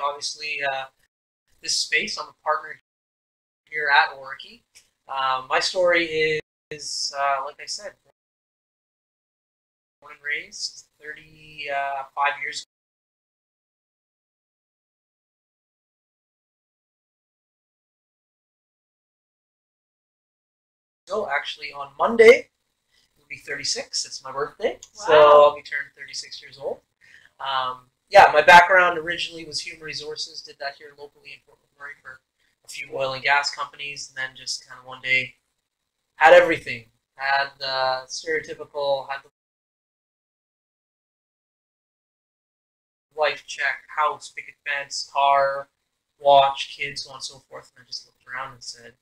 Obviously, this space, I'm a partner here at Orky. My story is like I said, born and raised 35 years ago. Actually, on Monday, it'll be 36. It's my birthday, wow. So I'll be turning 36 years old. Yeah, my background originally was human resources. Did that here locally in Fort McMurray for a few oil and gas companies, and then just kind of one day had everything. Had stereotypical, had the wife check, house, picket fence, car, watch, kids, so on and so forth. And I just looked around and said,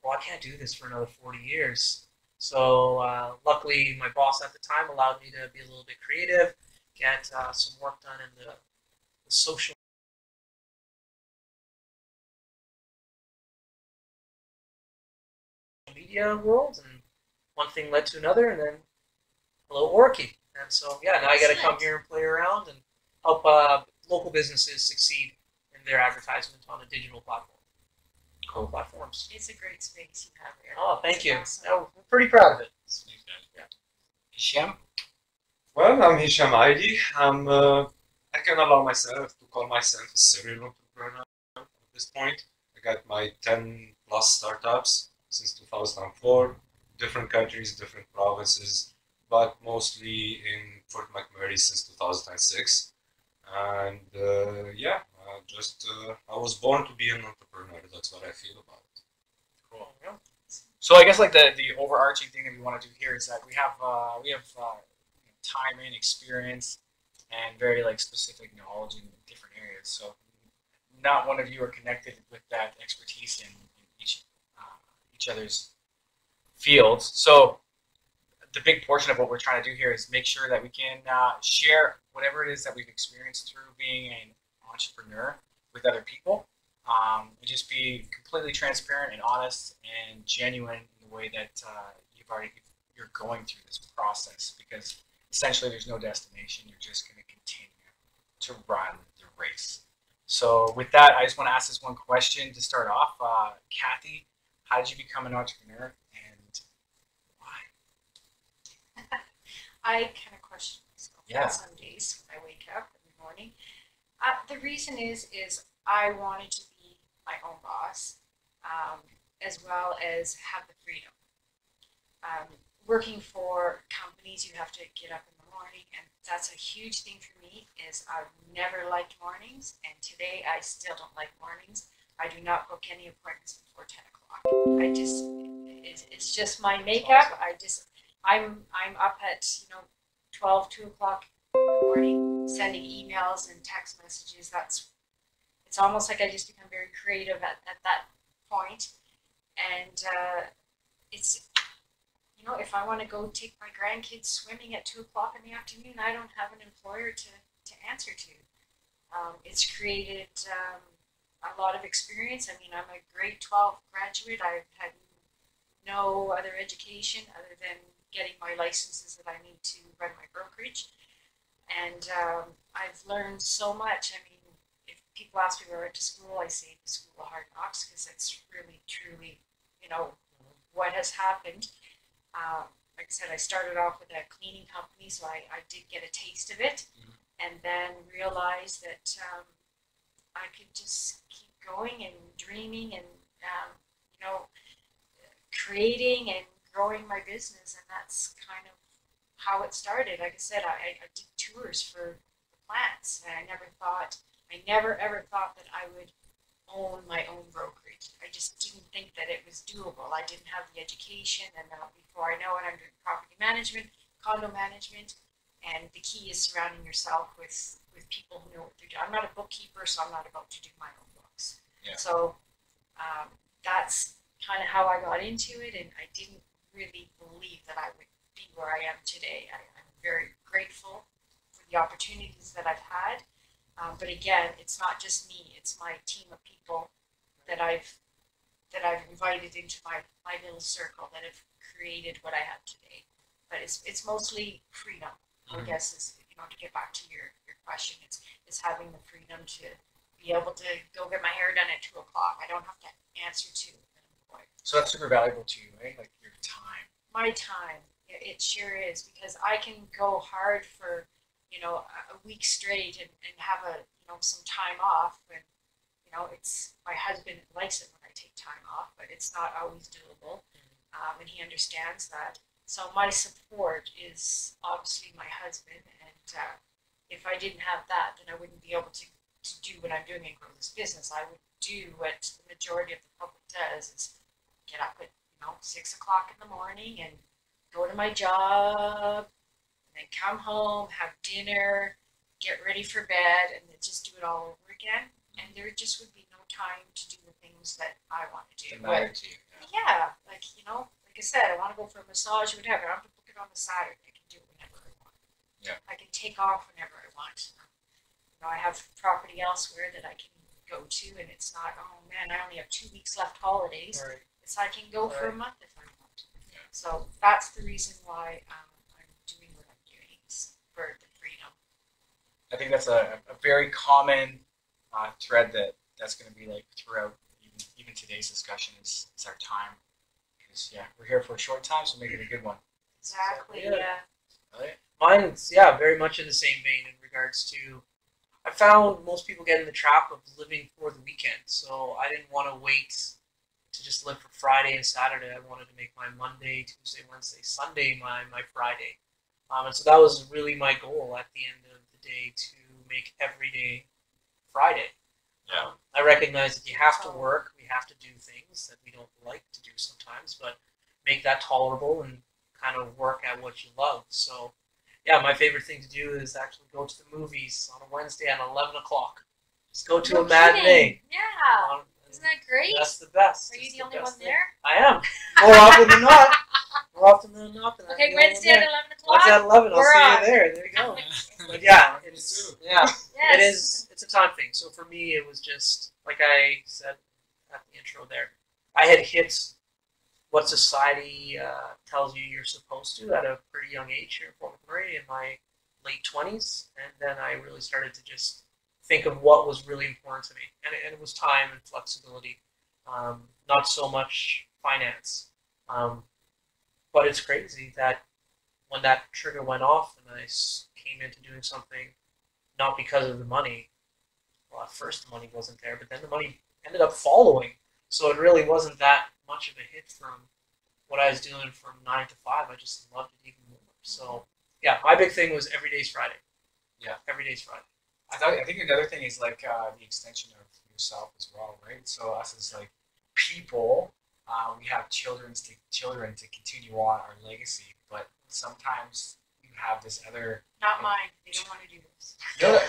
well, I can't do this for another 40 years. So luckily, my boss at the time allowed me to be a little bit creative, get some work done in the social media world, and one thing led to another, and then hello Orky. And so yeah, now I got to come here and play around and help local businesses succeed in their advertisement on a digital platform. Cool platforms. It's a great space you have here. Oh, thank you. Awesome. Yeah, we're pretty proud of it. Yeah. Hichem? Well, I'm Hichem Aïdi. I can allow myself to call myself a serial entrepreneur at this point. I got my 10 plus startups since 2004, different countries, different provinces, but mostly in Fort McMurray since 2006. And yeah, I was born to be an entrepreneur. That's what I feel about it. Cool. Yeah. So I guess like the overarching thing that we want to do here is that we have time and experience and very like specific knowledge in different areas. So not one of you are connected with that expertise in each other's fields. So the big portion of what we're trying to do here is make sure that we can share whatever it is that we've experienced through being an entrepreneur with other people, and just be completely transparent and honest and genuine in the way that you're going through this process, because essentially there's no destination. You're just going to continue to run the race. So with that, I just want to ask this one question to start off. Kathy, how did you become an entrepreneur, and why? I kind of question myself some days when I wake up in the morning. The reason is I wanted to be my own boss, as well as have the freedom. Working for companies, you have to get up in the morning, and that's a huge thing for me. Is I've never liked mornings, and today I still don't like mornings. I do not book any appointments before 10 o'clock. It's just my makeup. I'm up at 12, 2 o'clock in the morning, sending emails and text messages. It's almost like I just become very creative at that point. And it's, if I want to go take my grandkids swimming at 2 o'clock in the afternoon, I don't have an employer to answer to. It's created a lot of experience. I mean, I'm a grade 12 graduate. I've had no other education other than getting my licenses that I need to run my brokerage. And I've learned so much. I mean, if people ask me where I went to school, I say the School of Hard Knocks, because it's really, truly, what has happened. Like I said, I started off with a cleaning company, so I did get a taste of it, and then realized that I could just keep going and dreaming and, creating and growing my business, and that's kind of how it started. Like I said, I did tours for the plants, and I never ever thought that I would own my own brokerage. I just didn't think that it was doable. I didn't have the education, and before I know it, I'm doing property management, condo management, and the key is surrounding yourself with people who know what they're doing. I'm not a bookkeeper, so I'm not about to do my own books. Yeah. So that's kind of how I got into it, and I didn't really believe that I would be where I am today. I'm very grateful for the opportunities that I've had. But again, it's not just me; it's my team of people that I've invited into my little circle that have created what I have today. But it's mostly freedom, I guess, is to get back to your question. It's having the freedom to be able to go get my hair done at 2 o'clock. I don't have to answer to an employer. So that's super valuable to you, right? Like your time. My time, it sure is, because I can go hard for, a week straight and have some time off when, it's, my husband likes it when I take time off, but it's not always doable. And he understands that. So my support is obviously my husband, and if I didn't have that, then I wouldn't be able to do what I'm doing and grow this business. I would do what the majority of the public does, is get up at 6 o'clock in the morning and go to my job, and then come home, have dinner, get ready for bed, and then just do it all over again. And there just would be no time to do the things that I want to do. It matters to you. Yeah, like I said, I want to go for a massage, whatever. I don't have to book it on the Saturday. I can do it whenever I want. Yeah. I can take off whenever I want. I have property elsewhere that I can go to, and it's not, oh man, I only have 2 weeks left holidays. Right. It's I can go for a Right. month if I want. Yeah. So that's the reason why I'm doing what I'm doing, is for the freedom. I think that's a very common thread that's going to be like throughout even today's discussion is our time. Because we're here for a short time, so make it a good one. Exactly. Yeah. Yeah. Right? Mine's very much in the same vein in regards to. I found most people get in the trap of living for the weekend, so I didn't want to wait to just live for Friday and Saturday. I wanted to make my Monday, Tuesday, Wednesday, Sunday my Friday, and so that was really my goal at the end of the day, to make every day Friday. Yeah. I recognize that you have to work, we have to do things that we don't like to do sometimes, but make that tolerable and kind of work at what you love. So, yeah, my favorite thing to do is actually go to the movies on a Wednesday at 11 o'clock. Just go to No a matinee. kidding. Yeah. Um, Isn't that great? That's the best. Are you It's the only best one thing. there? I am. More often than not. More often than not. I'm Okay, the only Wednesday one at there. 11 o'clock. Wednesday at 11. I'll We're see on. you there. There you go. But yeah, it's Yes. it is. It's a time thing. So for me, it was just like I said at the intro there. I had hit what society tells you you're supposed to at a pretty young age here in Fort McMurray in my late 20s, and then I really started to just think of what was really important to me, and it was time and flexibility, not so much finance. But it's crazy that when that trigger went off and I came into doing something not because of the money. Well, at first the money wasn't there, but then the money ended up following. So it really wasn't that much of a hit from what I was doing from 9 to 5. I just loved it even more. So yeah, my big thing was every day's Friday. Yeah. Every day's Friday. I think another thing is like the extension of yourself as well, right? So us as like people, we have children to continue on our legacy, but sometimes you have this other. Not mine. They don't want to do this. No, Well,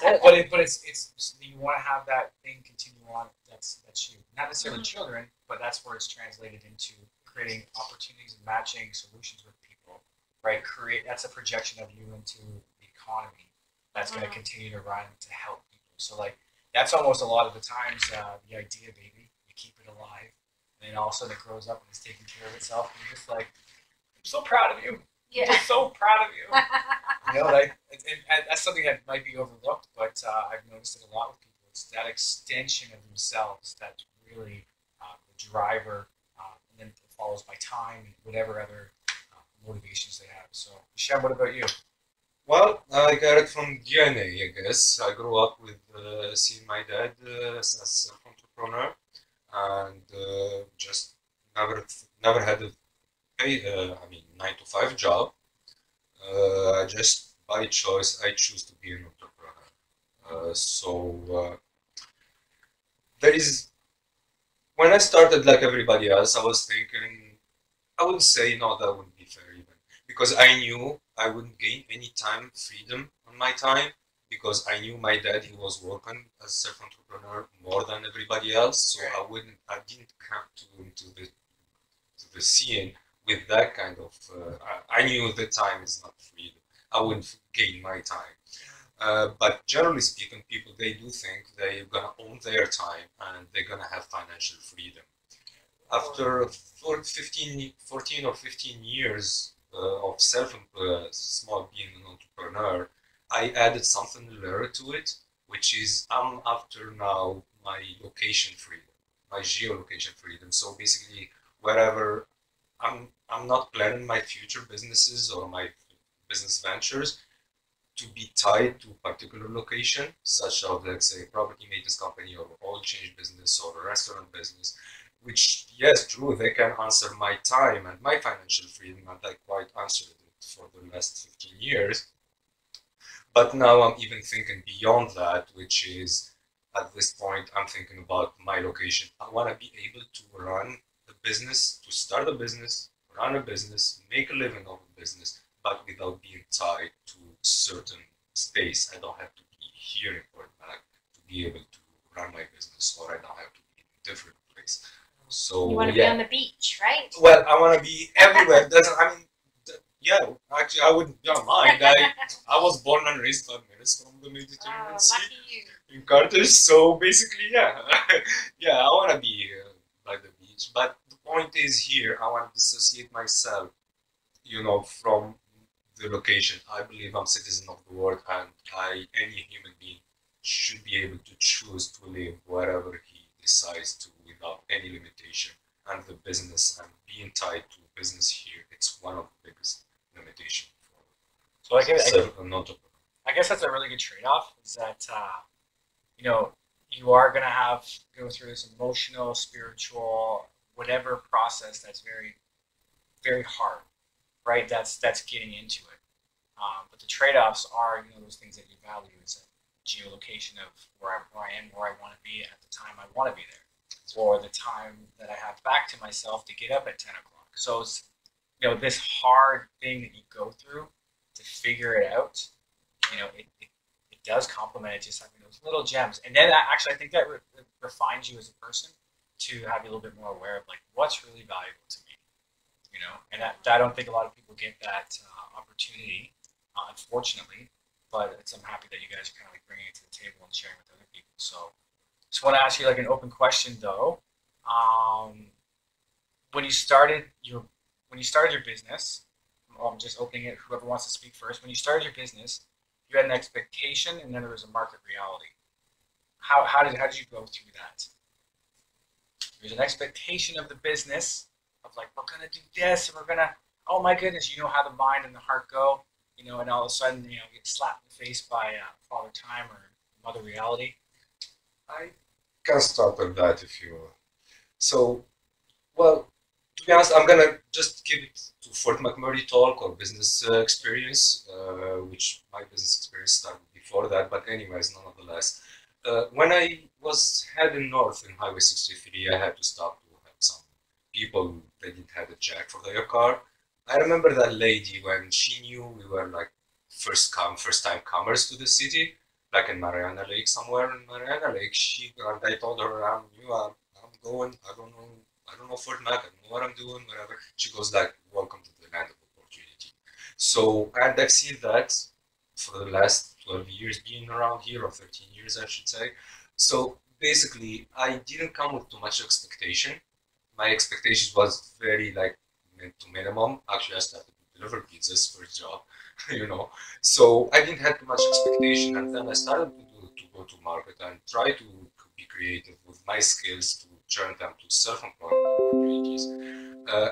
that's it. but it's you want to have that thing continue on. That's you, not necessarily children, but that's where it's translated into creating opportunities and matching solutions with people, right? That's a projection of you into the economy that's going to continue to run to help people. So like that's almost a lot of the times the idea, baby. You keep it alive, and then all of a sudden it grows up and it's taking care of itself, and you're just like, I'm so proud of you. Yeah. I'm just so proud of you. You know, like and that's something that might be overlooked, but I've noticed it a lot with people. It's that extension of themselves that's really the driver, and then it follows by time and whatever other motivations they have. So, Hichem, what about you? Well, I got it from DNA, I guess. I grew up with seeing my dad as a self-entrepreneur, and just never had a 9 to 5 job. Just by choice, I choose to be an entrepreneur. There is, when I started like everybody else, I was thinking, I would say, no, that wouldn't be fair even. Because I knew I wouldn't gain any time freedom on my time, because I knew my dad, he was working as a self-entrepreneur more than everybody else, so I didn't come into the scene with that kind of, I knew the time is not freedom. I wouldn't gain my time. But generally speaking, people, they do think they're gonna own their time and they're gonna have financial freedom. After 14 or 15 years of small being an entrepreneur, I added something layer to it, which is I'm after now my location freedom, my geolocation freedom. So basically, wherever I'm not planning my future businesses or my business ventures to be tied to a particular location, such as, let's say, property maintenance company or oil change business or a restaurant business, which, yes, true, they can answer my time and my financial freedom, and I quite answered it for the last 15 years. But now I'm even thinking beyond that, which is, at this point, I'm thinking about my location. I want to be able to run the business, to start a business, run a business, make a living of a business, but without being tied to certain space. I don't have to be here in Port Mac to be able to run my business, or I don't have to be in a different place. So You want to be on the beach, right? Well, I want to be everywhere. Yeah, actually, I wouldn't mind. I was born and raised 5 minutes from the Mediterranean Sea Lucky you. in Carthage, so basically, yeah, yeah, I want to be by the beach. But the point is here, I want to dissociate myself, from the location. I believe I'm a citizen of the world, and any human being, should be able to choose to live wherever he decides to without any limitation. And the business and being tied to business here, it's one of the biggest limitations for So an entrepreneur. I guess that's a really good trade-off. Is that you are going to go through this emotional, spiritual, whatever process that's very, very hard, right? That's getting into it. But the trade-offs are, those things that you value is a geolocation of where I am, where I want to be at the time I want to be there, or the time that I have back to myself to get up at 10 o'clock. So it's, this hard thing that you go through to figure it out, it does complement it, just having those little gems. And then I think that refines you as a person to have you a little bit more aware of like what's really valuable to me, and I don't think a lot of people get that opportunity, unfortunately, but I'm happy that you guys are kind of like bringing it to the table and sharing with other people. So just want to ask you like an open question though. When you started your business, I'm just opening it. Whoever wants to speak first. When you started your business, you had an expectation, and then there was a market reality. How did you go through that? There's an expectation of the business of like we're gonna do this, and we're gonna. Oh my goodness, you know how the mind and the heart go, and all of a sudden, you get slapped in the face by Father Time or Mother Reality. I can start with that if you will. So, well, to be honest, I'm gonna just give it to Fort McMurray talk or business experience, which my business experience started before that. But anyways, nonetheless, when I was heading north in Highway 63, I had to stop to help some people that didn't have a jack for their car. I remember that lady when she knew we were like first time comers to the city, like in Mariana Lake somewhere in Mariana Lake. I told her I'm going. I don't know Fort Mac. I don't know what I'm doing. Whatever. She goes like, "Welcome to the land of opportunity." So, and I've seen that for the last 12 years being around here, or 13 years, I should say. So basically, I didn't come with too much expectation. My expectations was very like to minimum. Actually, I started to deliver pizzas for a job, So I didn't have too much expectation, and then I started to go to market and try to be creative with my skills to turn them to self-employment opportunities.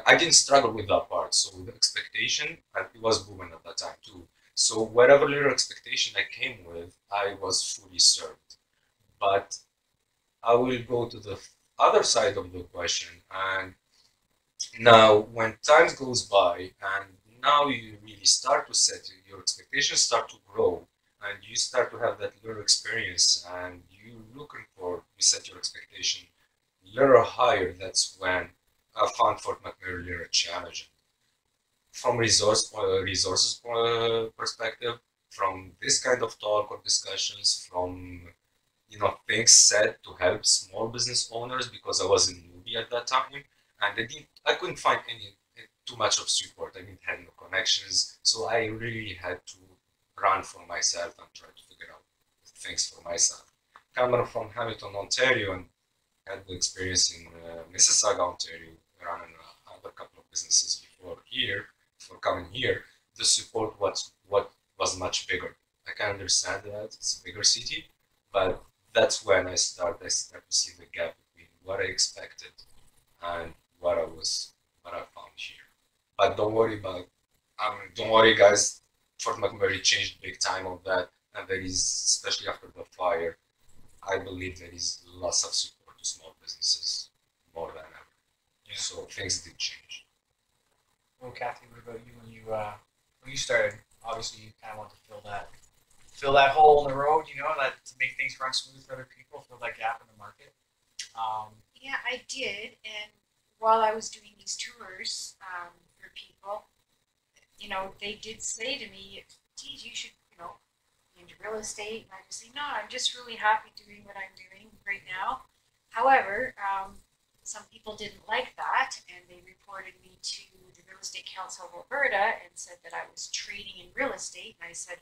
I didn't struggle with that part, so with expectation, and it was booming at that time too. So whatever little expectation I came with, I was fully served. But I will go to the other side of the question, and now when time goes by and now you really start to set your expectations start to grow and you start to have that little experience and you set your expectation a little higher, that's when I found Fort McMurray little challenging. From resources perspective, from this kind of talk or discussions, from things said to help small business owners, because I was a newbie at that time and I couldn't find too much of support. I didn't have no connections, so I really had to run for myself and try to figure out things for myself. Coming from Hamilton, Ontario, and had the experience in Mississauga, Ontario, running a couple of businesses before coming here, the support was much bigger. I can understand that it's a bigger city, But that's when I start to see the gap between what I expected and what I found here. But don't worry don't worry, guys. Fort McMurray changed big time on that, and there is, especially after the fire, I believe there is lots of support to small businesses more than ever. Yeah. So things did change. Well, Kathy, what about you when you started? Obviously, you kind of want to fill that hole in the road, that to make things run smooth for other people, fill that gap in the market. Yeah, I did. And while I was doing these tours for people, they did say to me, geez, you should, be into real estate. And I just say, no, I'm just really happy doing what I'm doing right now. However, some people didn't like that, and they reported me to the Real Estate Council of Alberta and said that I was trading in real estate. And I said,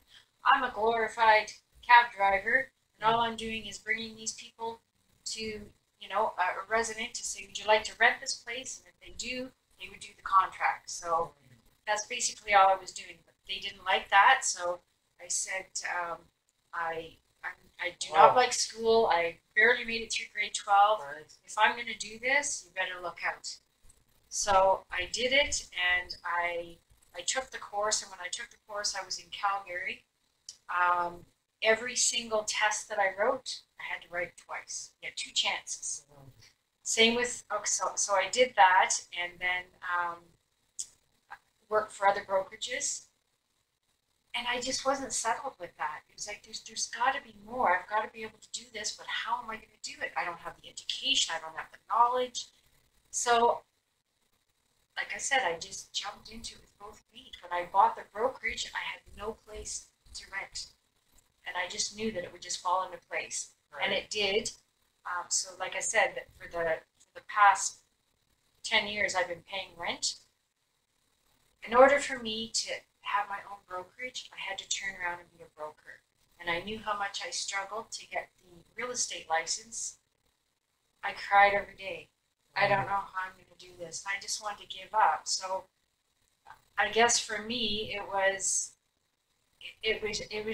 I'm a glorified cab driver, and all I'm doing is bringing these people to, a resident to say, would you like to rent this place? And if they do, they would do the contract. So that's basically all I was doing. But they didn't like that, so I said, I do not like school. I barely made it through grade 12. Right. If I'm going to do this, you better look out. So I did it, and I took the course. And when I took the course, I was in Calgary. Every single test that I wrote, I had to write it twice. You had 2 chances. Same with, so I did that, and then worked for other brokerages. And I just wasn't settled with that. It was like, there's got to be more. I've got to be able to do this, but how am I going to do it? I don't have the education. I don't have the knowledge. So, like I said, I just jumped into it with both feet. When I bought the brokerage, I had no place to rent. And I just knew that it would just fall into place. Right. And it did. So, like I said, that for the past 10 years, I've been paying rent. In order for me to have my own brokerage, I had to turn around and be a broker. And I knew how much I struggled to get the real estate license. I cried every day. I don't know how I'm going to do this. And I just wanted to give up. So I guess for me, it was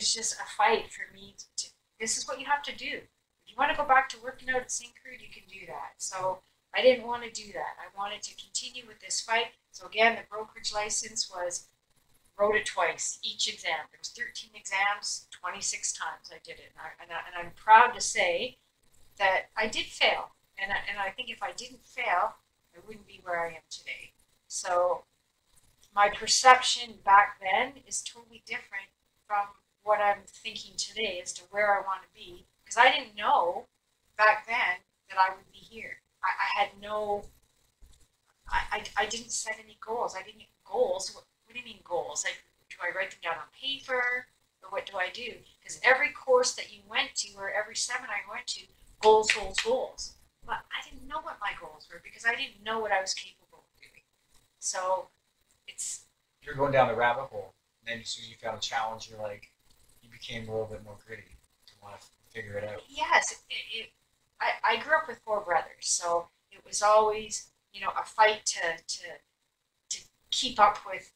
just a fight for me to this is what you have to do. If you want to go back to working out at St. Crude, you can do that. So I didn't want to do that. I wanted to continue with this fight. So again, the brokerage license wrote it twice, each exam. There was 13 exams, 26 times I did it. And I'm proud to say that I did fail. And I think if I didn't fail, I wouldn't be where I am today. So my perception back then is totally different from what I'm thinking today as to where I want to be. Because I didn't know back then that I would be here. I had no, I didn't set any goals. I didn't get goals. What do you mean goals? Like, do I write them down on paper? Or what do I do? Because every course that you went to or every seminar you went to, goals, goals, goals. But I didn't know what my goals were because I didn't know what I was capable of doing. So you're going down the rabbit hole. And then as soon as you found a challenge, you became a little bit more gritty to want to figure it out. Yes. I grew up with 4 brothers, so it was always, a fight to keep up with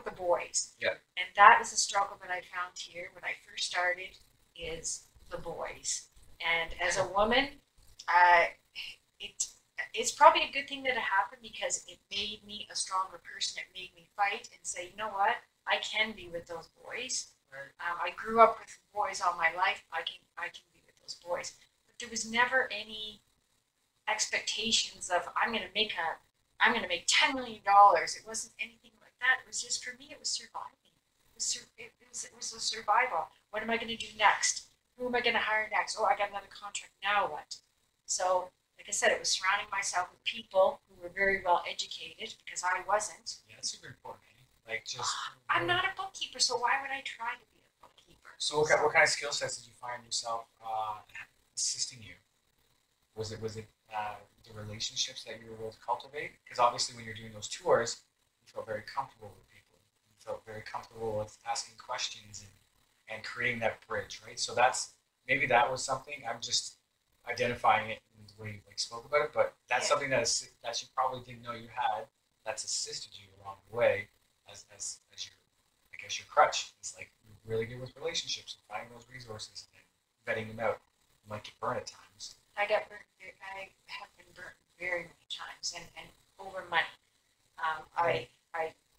the boys. Yeah. And that is a struggle that I found here when I first started is the boys. And as a woman, it's probably a good thing that it happened because it made me a stronger person. It made me fight and say, you know what, I can be with those boys. Right. I grew up with boys all my life. I can be with those boys. But there was never any expectations of I'm going to make $10 million. It wasn't anything like that. It was just, for me, it was surviving. It was a survival. What am I going to do next? Who am I going to hire next? Oh, I got another contract. Now what? So, like I said, it was surrounding myself with people who were very well educated because I wasn't. Yeah, that's super important. I'm not a bookkeeper, so why would I try to be a bookkeeper? So what kind of skill sets did you find yourself assisting you? Was it the relationships that you were able to cultivate? Because obviously when you're doing those tours, you felt very comfortable with people. You felt very comfortable with asking questions and creating that bridge, right? So maybe that was something. I'm just identifying it in the way you spoke about it, but that's something that you probably didn't know you had that's assisted you along the way as your, I guess, your crutch. It's you're really good with relationships and finding those resources and vetting them out. You might get burned at times. I got burnt. I have been burnt very many times, and over money. I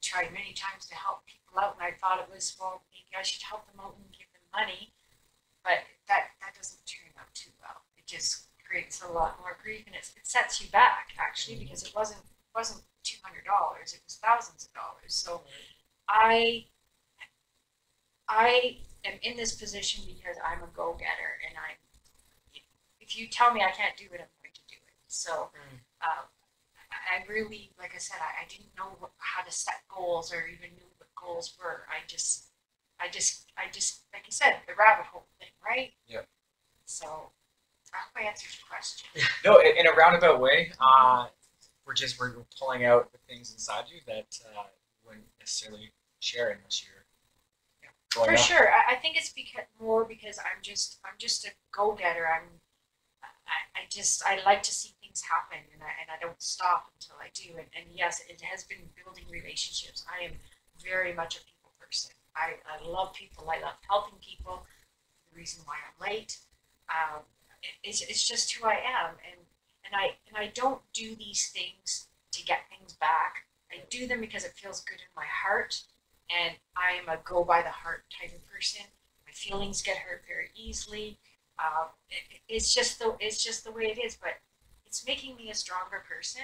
tried many times to help people out, and I thought it was, well, maybe I should help them out and give them money, but that doesn't turn out too well. It just creates a lot more grief, and it sets you back actually, because it wasn't $200, it was thousands of dollars. So I am in this position because I'm a go-getter, and if you tell me I can't do it, I'm going to do it. So I really, like I said, I didn't know how to set goals or even knew what goals were. I just, like you said, the rabbit hole thing, right? Yeah. So I hope I answered your question. No, in a roundabout way, we're pulling out the things inside you that you wouldn't necessarily share unless you're going For up. sure, I think it's because I'm just a go-getter. I like to see things happen, and I don't stop until I do. And yes, it has been building relationships. I am very much a people person. I love people. I love helping people. The reason why I'm late, it's just who I am. And I don't do these things to get things back. I do them because it feels good in my heart, and I am a go by the heart type of person. My feelings get hurt very easily. It's just the way it is, but it's making me a stronger person,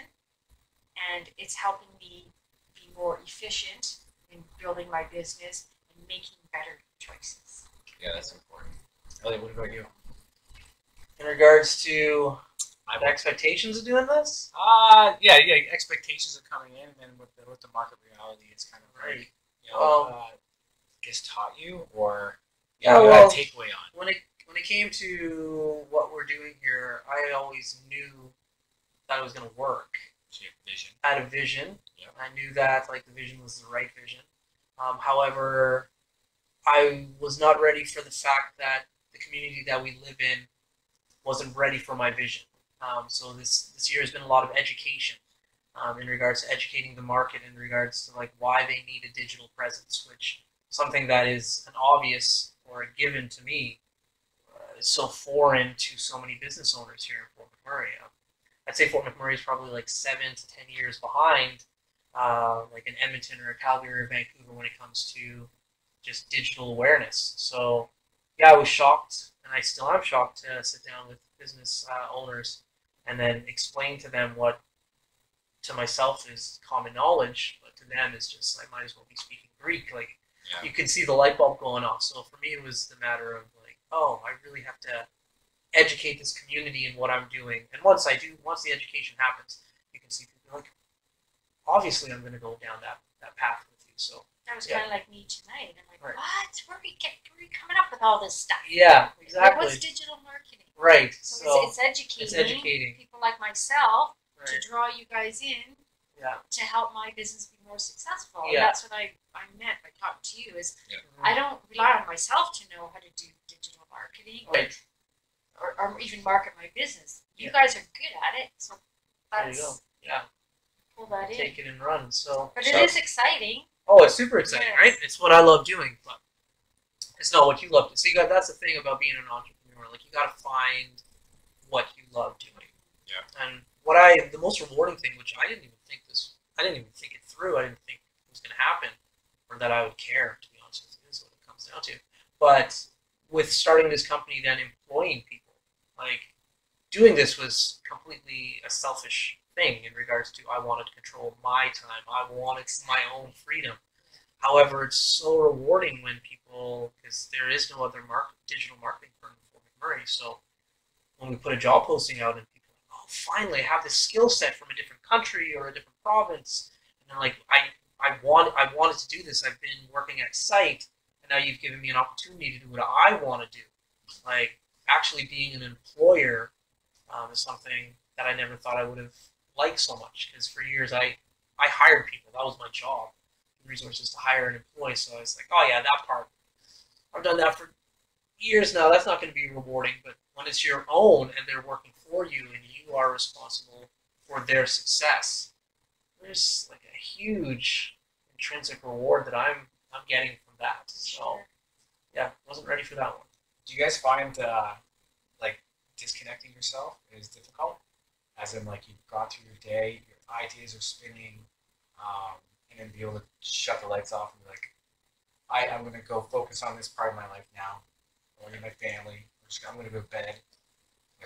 and it's helping me be more efficient in building my business and making better choices. Yeah, that's important. Elliott, what about you? In regards to the expectations of doing this? Yeah. Expectations are coming in, and then with the market reality, it's kind of Right. like, you know, gets taught you, or Yeah, you well, got a takeaway on. When it came to what we're doing here, I always knew that it was going to work. So you have vision. I had a vision. Yeah. I knew that the vision was the right vision. However, I was not ready for the fact that the community that we live in wasn't ready for my vision. So this year has been a lot of education in regards to educating the market in regards to why they need a digital presence, which something that is an obvious or a given to me is so foreign to so many business owners here in Fort McMurray. I'd say Fort McMurray is probably 7 to 10 years behind an Edmonton or a Calgary or Vancouver when it comes to just digital awareness. So yeah, I was shocked, and I still am shocked to sit down with business owners and then explain to them what to myself is common knowledge, but to them is just I might as well be speaking Greek. You can see the light bulb going off. So for me, it was the matter of oh, I really have to educate this community in what I'm doing. And once the education happens, you can see people obviously I'm going to go down that path with you. So that was kind of like me tonight. I'm like, right. What? Where are we coming up with all this stuff? Yeah, exactly. What's digital marketing? Right. So it's educating people like myself to draw you guys in. Yeah. To help my business be more successful. Yeah. And that's what I meant by talking to you is I don't rely on myself to know how to do digital marketing or even market my business. You guys are good at it, so there you go. Yeah. Pull that in. Take it and run. But it is exciting. Oh, it's super exciting, right? It's what I love doing, but it's not what you love. See, that's the thing about being an entrepreneur. You got to find what you love doing. Yeah. And the most rewarding thing, which I didn't even think it through. I didn't think it was going to happen, or that I would care. To be honest with you, is what it comes down to. But with starting this company, then employing people, doing this was completely a selfish thing in regards to I wanted to control my time. I wanted my own freedom. However, it's so rewarding when people, because there is no other digital marketing firm in Fort McMurray. So when we put a job posting out and people are like, oh, finally I have this skill set from a different country or a different province, and then I wanted to do this. I've been working at site, and now you've given me an opportunity to do what I want to do. Actually being an employer is something that I never thought I would have liked so much, because for years I hired people. That was my job, resources to hire and employ. So I was like, oh yeah, that part, I've done that for years now. That's not going to be rewarding. But when it's your own and they're working for you and you are responsible for their success, there's a huge intrinsic reward that I'm getting from that. So yeah, wasn't ready for that one. Do you guys find like disconnecting yourself is difficult? As in, like, you've gone through your day, your ideas are spinning, and then be able to shut the lights off and be like, I'm going to go focus on this part of my life now, or in my family. I'm going to go to bed.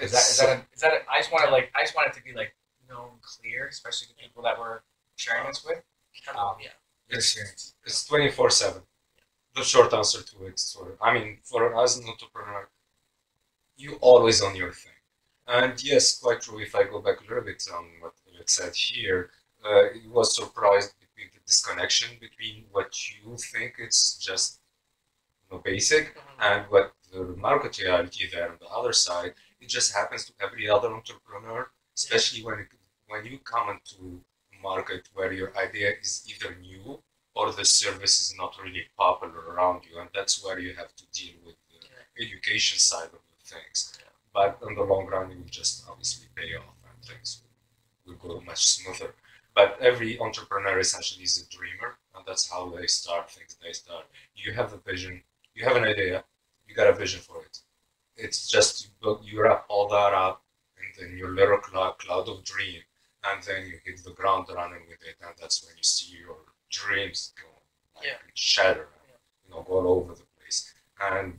I just want it to be like known clear, especially the people that we're sharing this with. Yeah. Your experience. It's 24/7. The short answer to it, for us an entrepreneur, you always on your thing. And yes, quite true. If I go back a little bit on what Elliott said here, he was surprised between the disconnection between what you think it's just basic and what the market reality there on the other side. It just happens to every other entrepreneur, especially when you come into a market where your idea is either new or the service is not really popular around you, and that's where you have to deal with the education side of the things. But in the long run, it will just obviously pay off and things will go much smoother. But every entrepreneur essentially is a dreamer, and that's how they start things. You have a vision, you have an idea, you got a vision for it. It's just you wrap all that up in your little cloud of dream, and then you hit the ground running with it, and that's when you see your dreams go shatter, go all over the place. And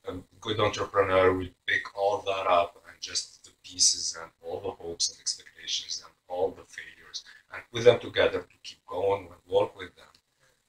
a good entrepreneur will pick all that up and just the pieces and all the hopes and expectations and all the failures and put them together to keep going and work with them.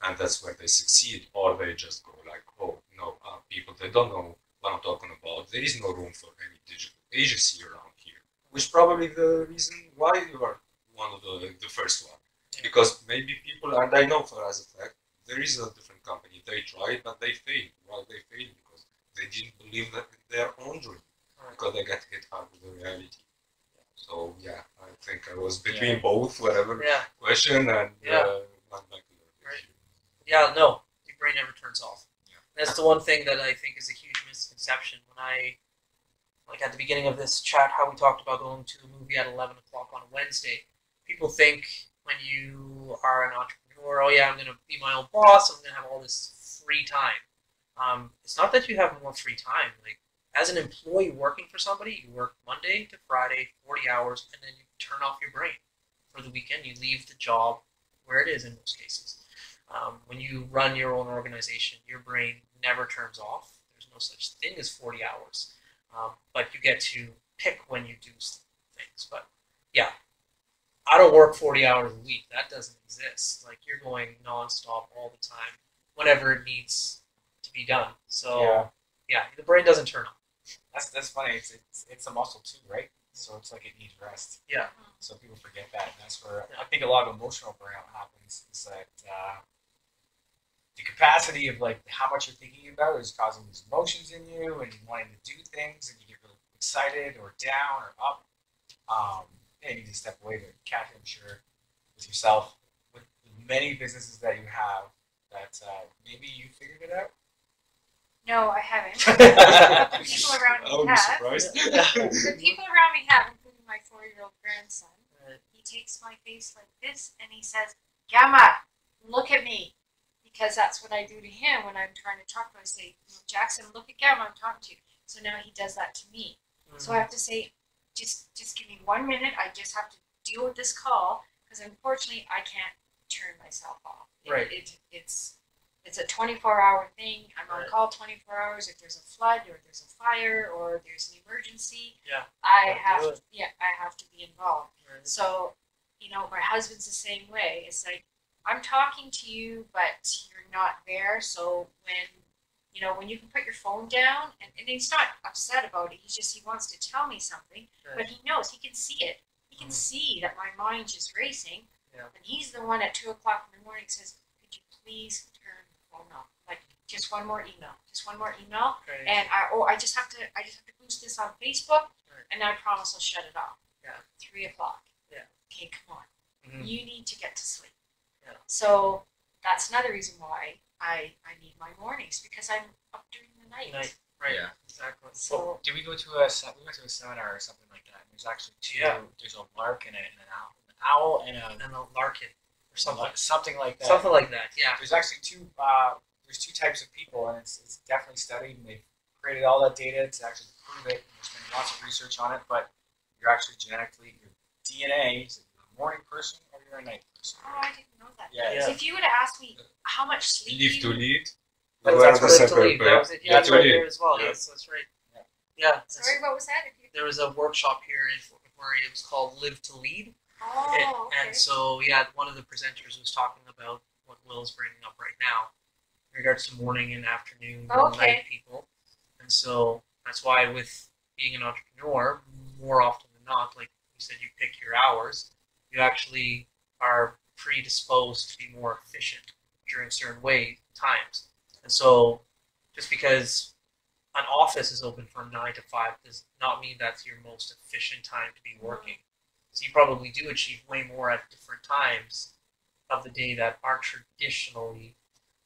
And that's where they succeed, or they just go like, oh, no, people, they don't know what I'm talking about. There is no room for any digital agency around here, which probably the reason why you are one of the first one. Because maybe people, and I know for as a fact, there is a different company, they tried, but they failed. Why they failed? Because they didn't believe that in their own dream, because they got hit hard with the reality. So yeah, I think I was between both, whatever question, and Yeah, no, your brain never turns off. That's the one thing that I think is a huge misconception. When like at the beginning of this chat, how we talked about going to a movie at 11 o'clock on a Wednesday, people think when you are an entrepreneur, oh yeah, I'm going to be my own boss, I'm going to have all this free time. It's not that you have more free time. Like, as an employee working for somebody, you work Monday to Friday, 40 hours, and then you turn off your brain. For the weekend, you leave the job where it is in most cases. When you run your own organization, your brain never turns off. There's no such thing as 40 hours. But you get to pick when you do things. But yeah, I don't work 40 hours a week. That doesn't exist. Like, you're going nonstop all the time, whenever it needs to be done. So yeah, the brain doesn't turn off. That's funny. It's a muscle too, right? So it's like it needs rest. Yeah. So people forget that, and that's where I think a lot of emotional burnout happens. Is that the capacity of like how much you're thinking about is causing these emotions in you, and wanting to do things, and you get really excited or down or up. And you need to step away. But Kathy, I'm sure with yourself, with the many businesses that you have, that maybe you figured it out. No, I haven't. The people around me I'm have. surprised. The people around me have, including my 4-year-old grandson. He takes my face like this and he says, "Gamma, look at me." Because that's what I do to him when I'm trying to talk to him. I say, "Jackson, look at Gamma, I'm talking to you." So now he does that to me. So I have to say, just give me 1 minute. I just have to deal with this call because unfortunately I can't turn myself off. It's a 24-hour thing. I'm on call 24 hours. If there's a flood or there's a fire or there's an emergency, I have to be involved. Right. So, my husband's the same way. It's like, I'm talking to you, but you're not there. So when you can put your phone down, and he's not upset about it. He wants to tell me something, but he knows, he can see it. He can see that my mind's just racing. Yeah. And he's the one at 2 o'clock in the morning says, "Could you please turn the phone off? Like, just one more email, Right. And I just have to post this on Facebook, and I promise I'll shut it off. 3 o'clock. Yeah. Okay, come on. Mm-hmm. You need to get to sleep. Yeah. So that's another reason why I need my mornings, because I'm up during the night. Right. Yeah. Exactly. So did we go to a seminar or something like that? There's actually two. Yeah. There's a lark and an owl. An owl and a larkin or something. Something like that. Something like that. Yeah. There's actually two. There's two types of people, and it's definitely studied, and they've incorporated all that data to actually prove it, and there's been lots of research on it, but you're actually genetically, your DNA, is you're a morning person or you're a night person. Oh, I didn't know that. Yeah. Because if you would have asked me how much sleep Live to you lead. But We were that's the what to separate leave. That was it. Yeah, Yeah, it's to right lead. there as well. Yeah. Yes, that's right. Yeah. Yeah. Sorry, what was that? If you... There was a workshop here in Fort McMurray. It was called Live to Lead. Oh, okay. And so, yeah, one of the presenters was talking about what Will's bringing up right now in regards to morning and afternoon and Okay. night people. And so that's why with being an entrepreneur, more often than not, like you said, you pick your hours, you actually are predisposed to be more efficient during certain times. And so just because an office is open from 9 to 5 does not mean that's your most efficient time to be working. So you probably do achieve way more at different times of the day that aren't traditionally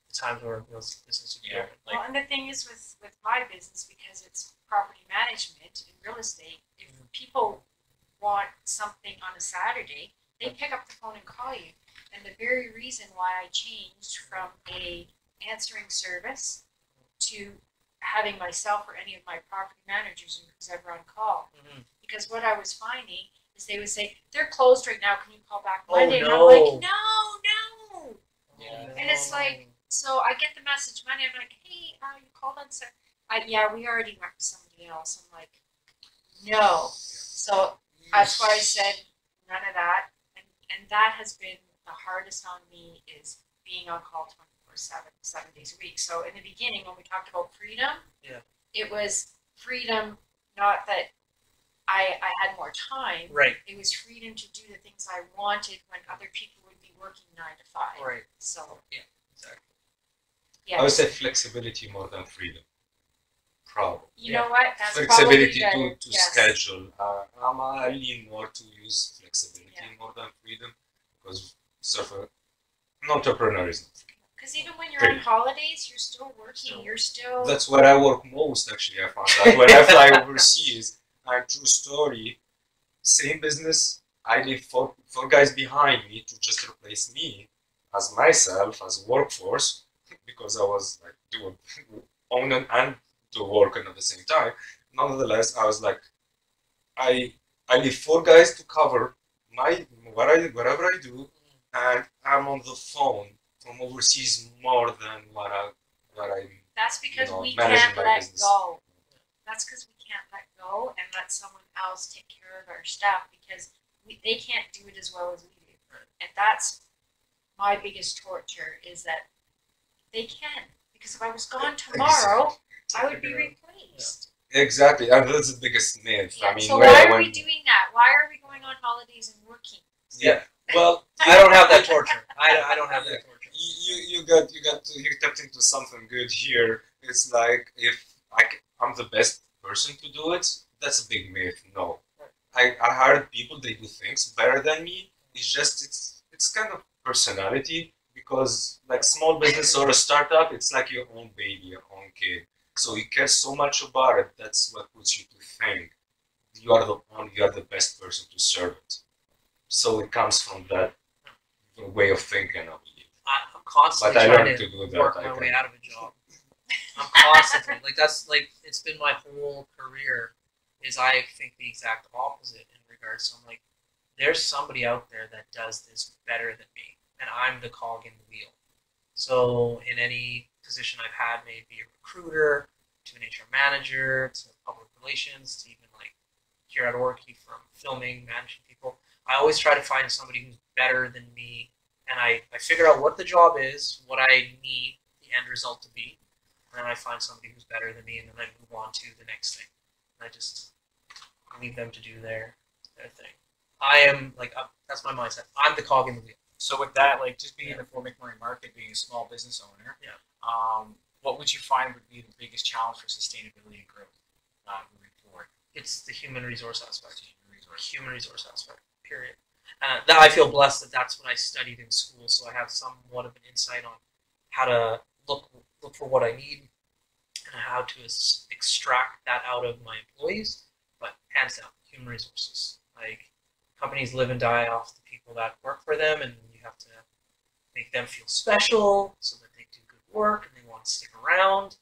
the times where business would be Yeah, open. Well, and the thing is with my business, because it's property management and real estate, if people want something on a Saturday, they pick up the phone and call you. And the very reason why I changed from a answering service to having myself or any of my property managers who's ever on call, Mhm. because what I was finding is they would say, they're closed right now, can you call back Oh, Monday? And I'm no. like, no. Yeah. And it's like, so I get the message Monday. I'm like, hey, you called on Saturday? Yeah, we already went with somebody else. I'm like, no. So that's why I said none of that. And that has been the hardest on me is being on call 24/7, 7 days a week. So in the beginning, when we talked about freedom, Yeah. it was freedom, not that I had more time. Right, It was freedom to do the things I wanted when other people would be working 9 to 5. right, So exactly. yeah. I would say flexibility more than freedom. Probably. You know what? That's Flexibility probably better. to Yes. schedule. I lean more to use flexibility Yeah. more than freedom because sort of an entrepreneur is not free. Because even when you're on Great. holidays, you're still working. Still. You're still. That's where I work most, actually. I found out when I fly overseas. And true story, same business. I leave four guys behind me to just replace me as myself as a workforce because I was like doing own and do working at the same time. Nonetheless, I was like, I leave 4 guys to cover whatever I do, and I'm on the phone from overseas more than what I'm That's because we managing can't my let business. go. That's because we can't let go and let someone else take care of our stuff because they can't do it as well as we do. And that's my biggest torture is that they can. Because if I was gone tomorrow, I would be replaced. Exactly, and that's the biggest myth. Yeah, I mean, so when why I are went, we doing that? Why are we going on holidays and working? yeah, Well, I don't have that torture. I don't have that torture. you tapped into something good here. It's like if I'm the best person to do it, that's a big myth. No, I hired people. They do things better than me. It's kind of personality because like small business or a startup, it's like your own baby, your own kid. So you care so much about it. That's what puts you to think you are the best person to serve it. So it comes from that way of thinking, I believe. I'm constantly But I trying learned to to do that, work I my way think. out of a job. I'm constantly that's it's been my whole career. Is I think the exact opposite in regards to I'm like, there's somebody out there that does this better than me, and I'm the cog in the wheel. So in any position I've had, maybe a recruiter, to an HR manager, to public relations, to even like here at Orky from filming, managing people, I always try to find somebody who's better than me, and I figure out what the job is, what I need the end result to be, and then I find somebody who's better than me, and then I move on to the next thing. And I just leave them to do their thing. I am like that's my mindset. I'm the cog in the wheel. So with that, like just being in the Fort McMurray market, being a small business owner, what would you find would be the biggest challenge for sustainability and growth moving forward? It's the human resource aspect. Human resource aspect. Period. That I feel blessed that that's what I studied in school, so I have somewhat of an insight on how to look for what I need and how to extract that out of my employees. But hands down, human resources. Like companies live and die off the people that work for them, and you have to make them feel special so that they do good work and they want to stick around.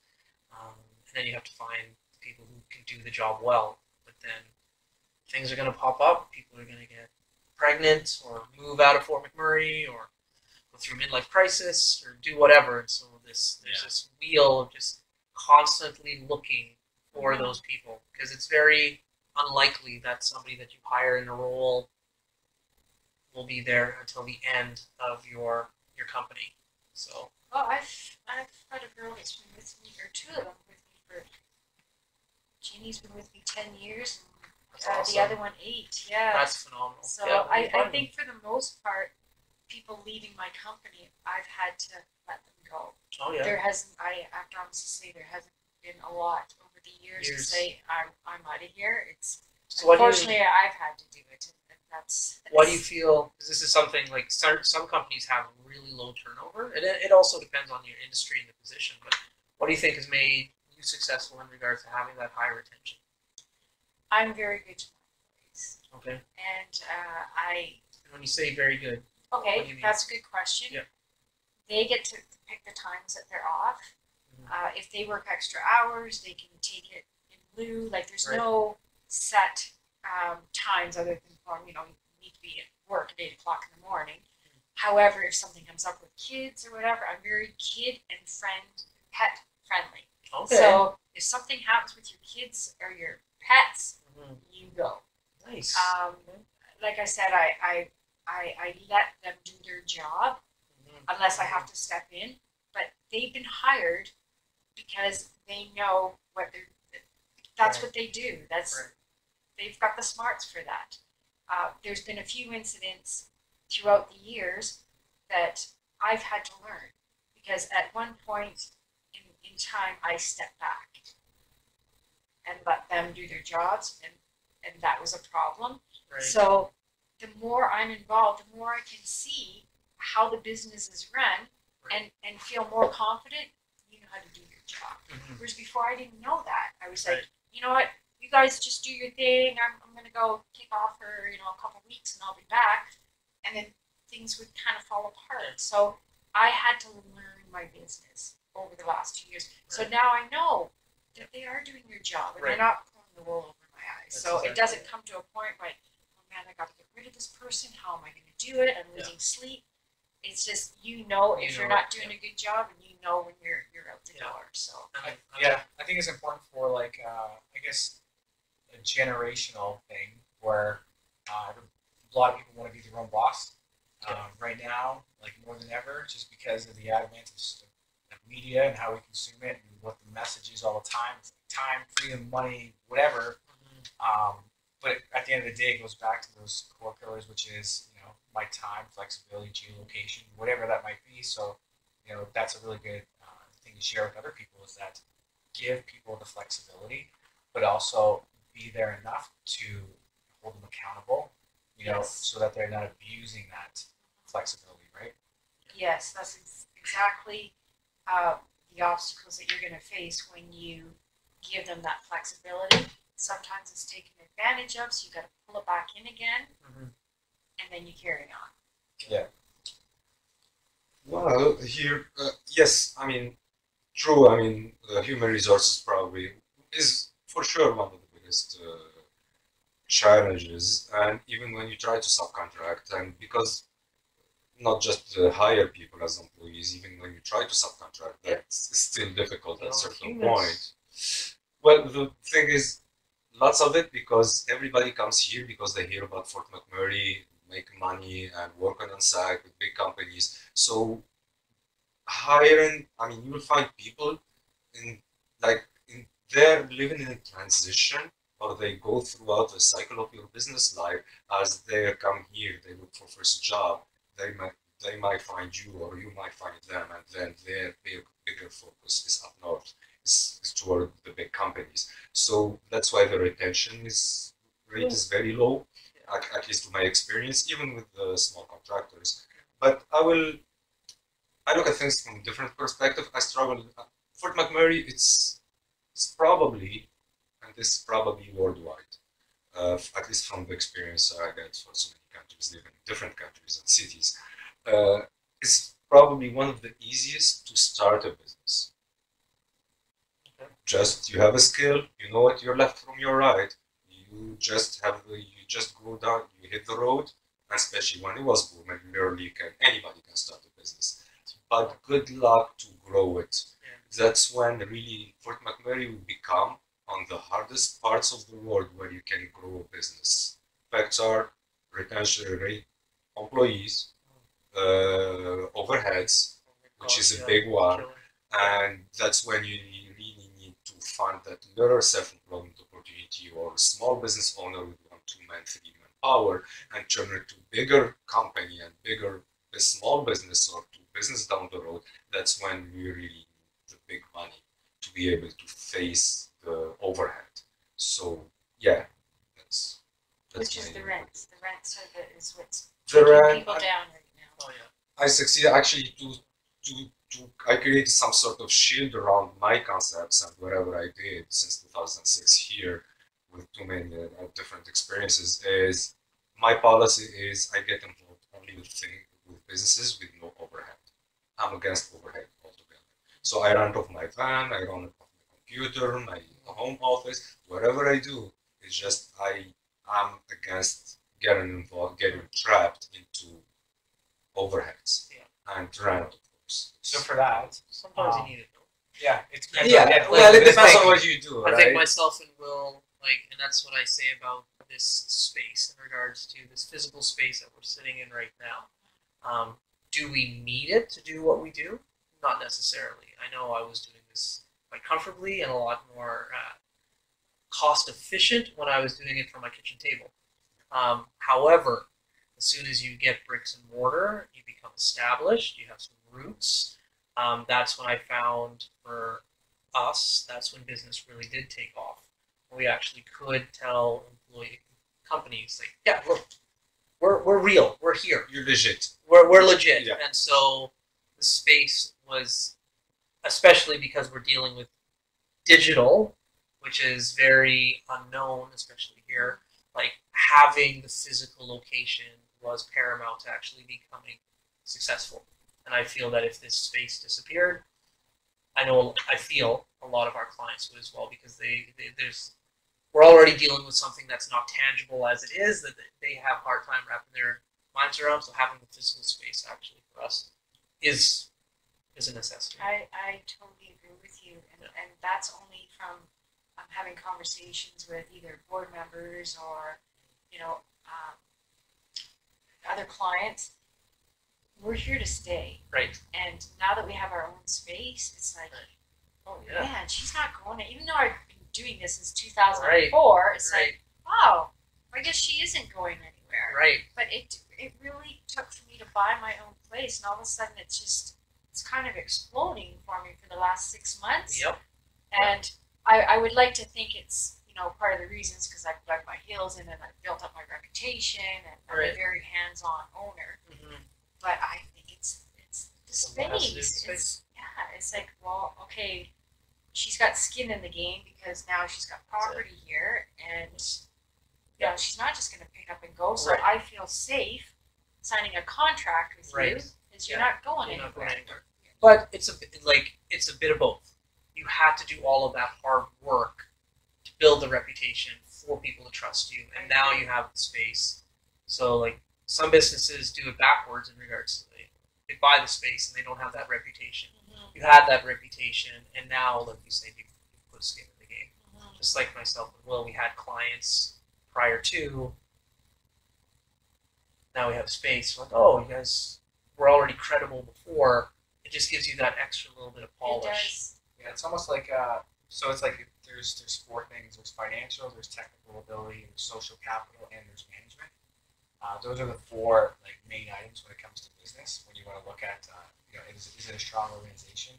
And then you have to find people who can do the job well. But then things are going to pop up. People are going to get pregnant or move out of Fort McMurray or go through a midlife crisis or do whatever. And so there's this wheel of just constantly looking for those people, because it's very unlikely that somebody that you hire in a role will be there until the end of your company. So. Well, I've had a girl that's been with me, or two of them with me for. Jeannie's been with me 10 years, and Awesome. the other one 8. Yeah. That's phenomenal. So yeah, I think for the most part, people leaving my company, I've had to let them go. Oh yeah. There hasn't. I have to honestly say there hasn't been a lot over the years to say I'm out of here. It's so unfortunately I've had to do it. And that's. What do you feel? Because this is something like some companies have really low turnover, and it also depends on your industry and the position. But what do you think has made you successful in regards to having that high retention? I'm very good to my employees. Okay. And And when you say very good. Okay, what do you mean? that's a good question. Yeah. They get to pick the times that they're off. Mm-hmm. If they work extra hours, they can take it in lieu. Like there's no set times other than you need to be at work at 8 o'clock in the morning. However, if something comes up with kids or whatever, I'm very kid and pet friendly. Okay. So if something happens with your kids or your pets, you go. Nice. Like I said, I let them do their job unless I have to step in. But they've been hired because they know that's what they do. They've got the smarts for that. There's been a few incidents throughout the years that I've had to learn, because at one point in time I stepped back and let them do their jobs, and that was a problem. Right. So the more I'm involved, the more I can see how the business is run, and feel more confident. You know how to do your job. Whereas before I didn't know that. I was like, you know what, you guys just do your thing. I'm gonna go kick off for a couple weeks and I'll be back, and then things would kind of fall apart. So I had to learn my business over the last 2 years. So now I know that they are doing their job and they're not pulling the wool over my eyes. So it doesn't come to a point like, oh man, I got to get rid of this person. How am I going to do it? I'm losing sleep. It's just if you're not doing a good job, and when you're out the door. So I think it's important for I guess a generational thing where a lot of people want to be their own boss right now, like more than ever, just because of the advent of media and how we consume it and what the message is all the time. It's like time, freedom, money, whatever. But at the end of the day, it goes back to those core pillars, which is my time, flexibility, geolocation, whatever that might be. So that's a really good thing to share with other people, is that give people the flexibility, but also be there enough to hold them accountable, so that they're not abusing that flexibility, right? Yes, that's exactly the obstacles that you're going to face when you give them that flexibility. Sometimes it's taken advantage of, so you got to pull it back in again, and then you carry on. Yeah. Well, here, yes, true. Human resources probably is for sure one of the biggest challenges, and even when you try to subcontract, and because not just hire people as employees, even when you try to subcontract, that's still difficult at a certain point. Well, the thing is, lots of it, because everybody comes here because they hear about Fort McMurray, make money and work on site with big companies. So hiring, you will find people they're living in a transition, or they go throughout the cycle of your business life. As they come here, they look for first job. They might find you, or you might find them, and then their bigger focus is up north, is toward the big companies. So that's why the retention rate is very low, at least to my experience, even with the small contractors. But I look at things from a different perspective. I struggle. Fort McMurray, it's probably, and this is probably worldwide, at least from the experience I get for so many countries, living in different countries and cities, it's probably one of the easiest to start a business. just you have a skill, you know what your left from your right. You just go down, you hit the road, and especially when it was boom, McMurray anybody can start a business. But good luck to grow it. That's when really Fort McMurray will become on the hardest parts of the world where you can grow a business. Facts are retention rate, employees, overheads, which is a big one, and that's when you really need to find that little self-employment opportunity or a small business owner with 1, 2 men, 3 man power, and turn it to bigger company and bigger small business or to business down the road. That's when we really need the big money to be able to face the overhead. So yeah, that's which is the rents. The rents is what's the taking rent. people down right now. Oh yeah. I succeeded actually I created some sort of shield around my concepts and whatever I did since 2006 here with too many different experiences is my policy is I get involved only with businesses with no overhead. I'm against overhead altogether. So I run off my van, I run off my computer, my home office, whatever I do, it's just I'm against getting involved, getting trapped into overheads and rent, of course. So for that, Sometimes you need it. yeah, it's well, it depends on what you do, I right? think myself and Will, and that's what I say about this space in regards to this physical space that we're sitting in right now. Do we need it to do what we do? Not necessarily. I know I was doing this quite comfortably and a lot more cost efficient when I was doing it from my kitchen table. However, as soon as you get bricks and mortar, you become established, you have some roots. That's when I found for us, that's when business really did take off. We actually could tell companies, like, yeah, look, we're real, we're here. You're legit. We're legit. Yeah. And so the space was, especially because we're dealing with digital, which is very unknown, especially here, like having the physical location was paramount to actually becoming successful. And I feel that if this space disappeared, I feel a lot of our clients would as well, because we're already dealing with something that's not tangible as it is, that they have a hard time wrapping their minds around. So having the physical space actually for us is a necessity. I totally agree with you, and that's only from having conversations with either board members or other clients. We're here to stay. Right. And now that we have our own space, it's like, oh yeah, man, she's not going to, even though I've been doing this since 2004, it's like, wow, I guess she isn't going anywhere. Right. But it really took for me to buy my own place, and all of a sudden it's kind of exploding for me for the last 6 months. Yep. And I would like to think it's, part of the reasons because I've dug my heels in and I've built up my reputation and I'm a very hands-on owner. Mm-hmm. But I think it's the space. It's like, well, okay, she's got skin in the game because now she's got property here, and she's not just going to pick up and go. So I feel safe signing a contract with you because you're not going anywhere. But it's a bit of both. You had to do all of that hard work to build the reputation for people to trust you, and now you have the space. So like some businesses do it backwards in regards to they buy the space and they don't have that reputation. Mm-hmm. You had that reputation, and now, like you said, you put skin in the game. Mm-hmm. Just like myself and Will, we had clients prior to. Now we have space. We're like, oh, you guys were already credible before. It just gives you that extra little bit of polish. It does. Yeah, it's almost like so it's like there's 4 things. There's financial, there's technical ability, there's social capital, and there's management. Those are the 4 main items when it comes to business. When you want to look at is it a strong organization?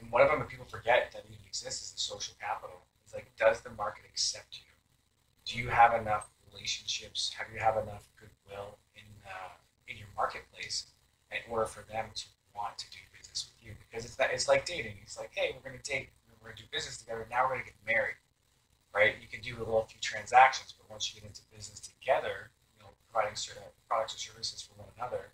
And one of them that people forget that even exists is the social capital. It's like, does the market accept you? Do you have enough relationships? Have you have enough goodwill in your marketplace in order for them to want to do business with you? Because it's like dating. It's like, hey, we're going to date, we're going to do business together. Now we're going to get married, right? You can do a little few transactions, but once you get into business together, providing certain products or services for one another,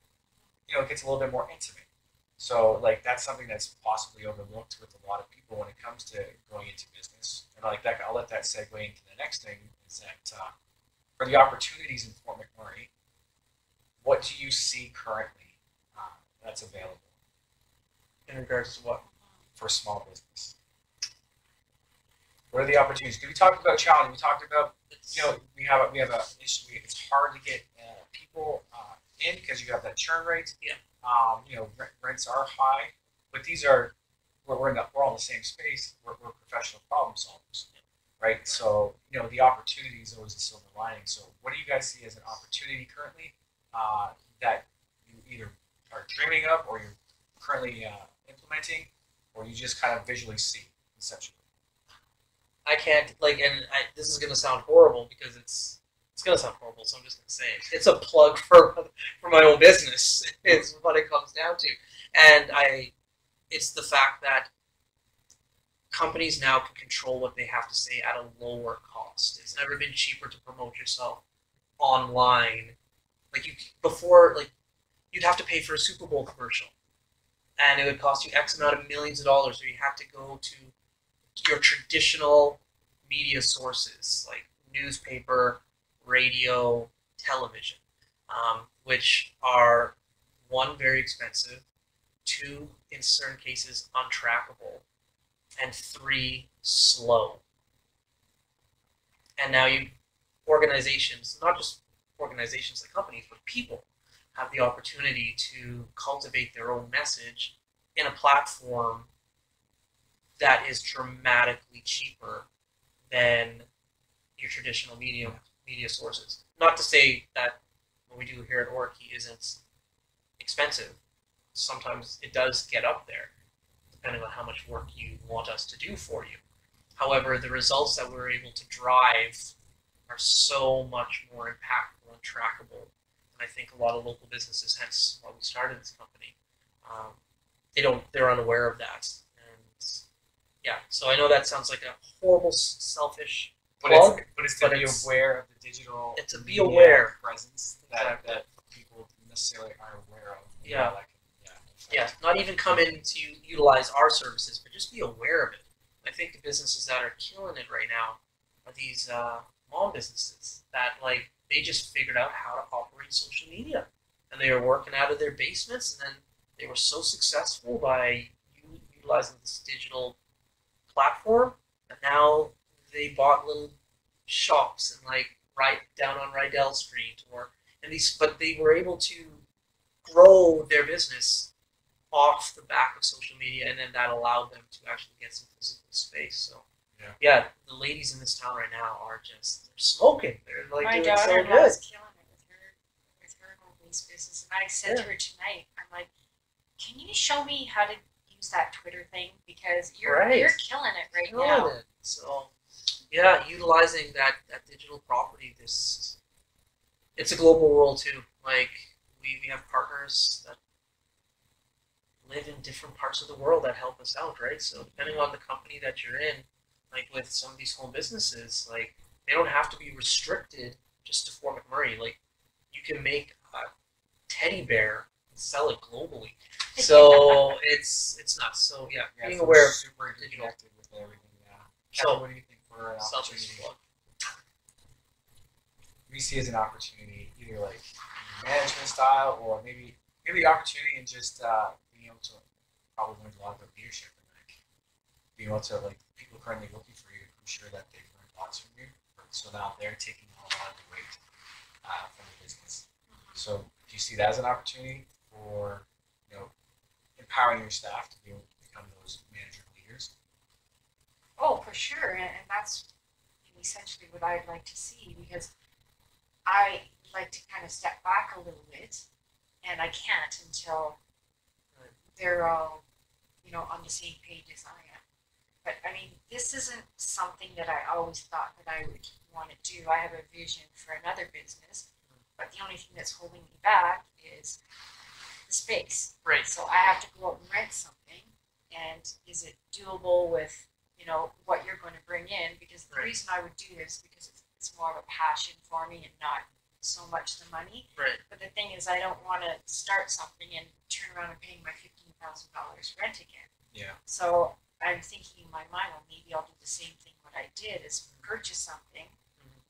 it gets a little bit more intimate. So like that's something that's possibly overlooked with a lot of people when it comes to going into business. And like that, I'll let that segue into the next thing is that for the opportunities in Fort McMurray, what do you see currently that's available In regards to what? for small business? What are the opportunities? We talked about challenge. We talked about we have a issue. It's hard to get people in because you have that churn rate. Yeah. Rents are high, but these are we're all in the same space. We're professional problem solvers, right? So the opportunity is always a silver lining. So what do you guys see as an opportunity currently that you either are dreaming of or you're currently implementing, or you just kind of visually see conceptually? I can't this is gonna sound horrible because it's gonna sound horrible, so I'm just gonna say it. It's a plug for my own business. It's what it comes down to, and it's the fact that companies now can control what they have to say at a lower cost. It's never been cheaper to promote yourself online. You'd have to pay for a Super Bowl commercial, and it would cost you X amount of millions of dollars, or you have to go to your traditional media sources like newspaper, radio, television, which are one, very expensive, two, in certain cases, untrackable, and three, slow. And now organizations, not just organizations like companies, but people have the opportunity to cultivate their own message in a platform that is dramatically cheaper than your traditional media sources. Not to say that what we do here at Orki isn't expensive. Sometimes it does get up there, depending on how much work you want us to do for you. However, the results that we're able to drive are so much more impactful and trackable. And I think a lot of local businesses, hence why we started this company, they're unaware of that. Yeah, so I know that sounds like a horrible, selfish plug, but it's to be aware of the digital. It's to be aware presence that people necessarily aren't aware of. Yeah. Not even come in to utilize our services, but just be aware of it. I think the businesses that are killing it right now are these mom businesses that they just figured out how to operate social media, and they were working out of their basements, and then they were so successful by utilizing this digital platform, and now they bought little shops and right down on Rydell Street but they were able to grow their business off the back of social media, and then that allowed them to actually get some physical space. So yeah, the ladies in this town right now are they're smoking. They're my doing daughter so good. was killing it with her home-based business, and I said to her tonight, I'm like, can you show me how to use that Twitter thing, because you're killing it right now. So yeah, utilizing that digital property, it's a global world too. We have partners that live in different parts of the world that help us out, right? So depending on the company that you're in, with some of these home businesses, they don't have to be restricted just to Fort McMurray. You can make a teddy bear and sell it globally. So it's nuts. So yeah, being aware of super digital. connected with everything. Yeah. So what do you think for an selfish opportunity? plug. We see as an opportunity, either management style, or maybe the opportunity and just being able to probably learn a lot about leadership and being able to people currently looking for you. I'm sure that they've learned lots from you, so now they're taking on a lot of the weight from the business. So do you see that as an opportunity for empowering your staff to be able to become those manager leaders? Oh, for sure, and that's essentially what I'd like to see, because I like to kind of step back a little bit, and I can't until they're all, on the same page as I am. But I mean, this isn't something that I always thought that I would want to do. I have a vision for another business, but the only thing that's holding me back is the space. Right. So I have to go out and rent something, and is it doable with what you're going to bring in? Because the reason I would do this because it's more of a passion for me and not so much the money. Right. But the thing is, I don't want to start something and turn around and pay my $15,000 rent again. Yeah. So I'm thinking in my mind, well, maybe I'll do the same thing what I did is purchase something.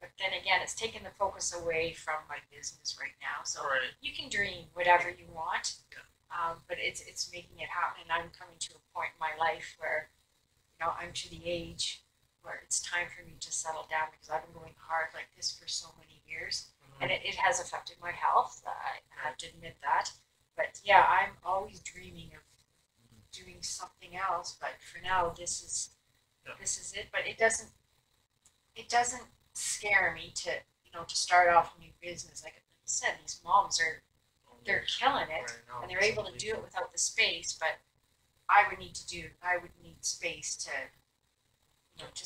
But then again, it's taken the focus away from my business right now. So Right. you can dream whatever you want, Yeah. but it's making it happen. And I'm coming to a point in my life where, I'm to the age where it's time for me to settle down because I've been going hard like this for so many years. And it has affected my health. I have to admit that. But yeah, I'm always dreaming of doing something else. But for now, this is it. But it doesn't scare me to start off a new business. Like you said, these moms they're killing it, and they're able to do it without the space. But I would need space to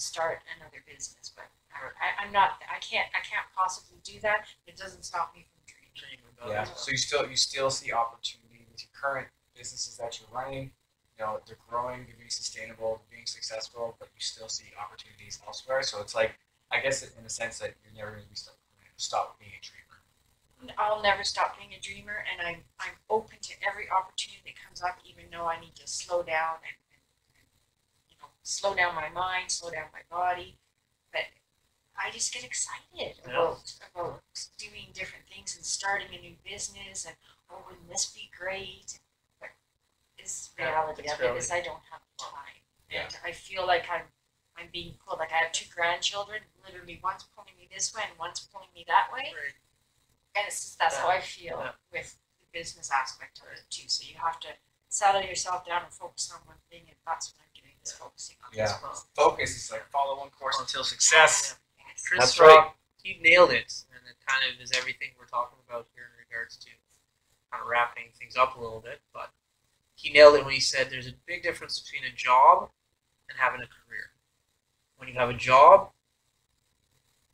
start another business. But I can't possibly do that. It doesn't stop me from dreaming. Yeah. So you still see opportunity with your current businesses that you're running. They're growing, they're being sustainable, they're being successful, but you still see opportunities elsewhere. So it's like, I guess in a sense that you're never going to be stop being a dreamer. I'll never stop being a dreamer, and I'm open to every opportunity that comes up, even though I need to slow down and slow down my mind, slow down my body. But I just get excited about doing different things and starting a new business, and wouldn't this be great? But this reality of it is I don't have the time, and I feel like I'm being pulled. Like I have 2 grandchildren, literally one's pulling me this way and one's pulling me that way. Right. And that's how I feel with the business aspect of it too. So you have to settle yourself down and focus on one thing, and that's what I'm doing is focusing on this one. Focus is like follow one course until success. Yes. Chris That's Rock, he nailed it, and it kind of is everything we're talking about here in regards to kind of wrapping things up a little bit. But he nailed it when he said there's a big difference between a job and having a career. When you have a job,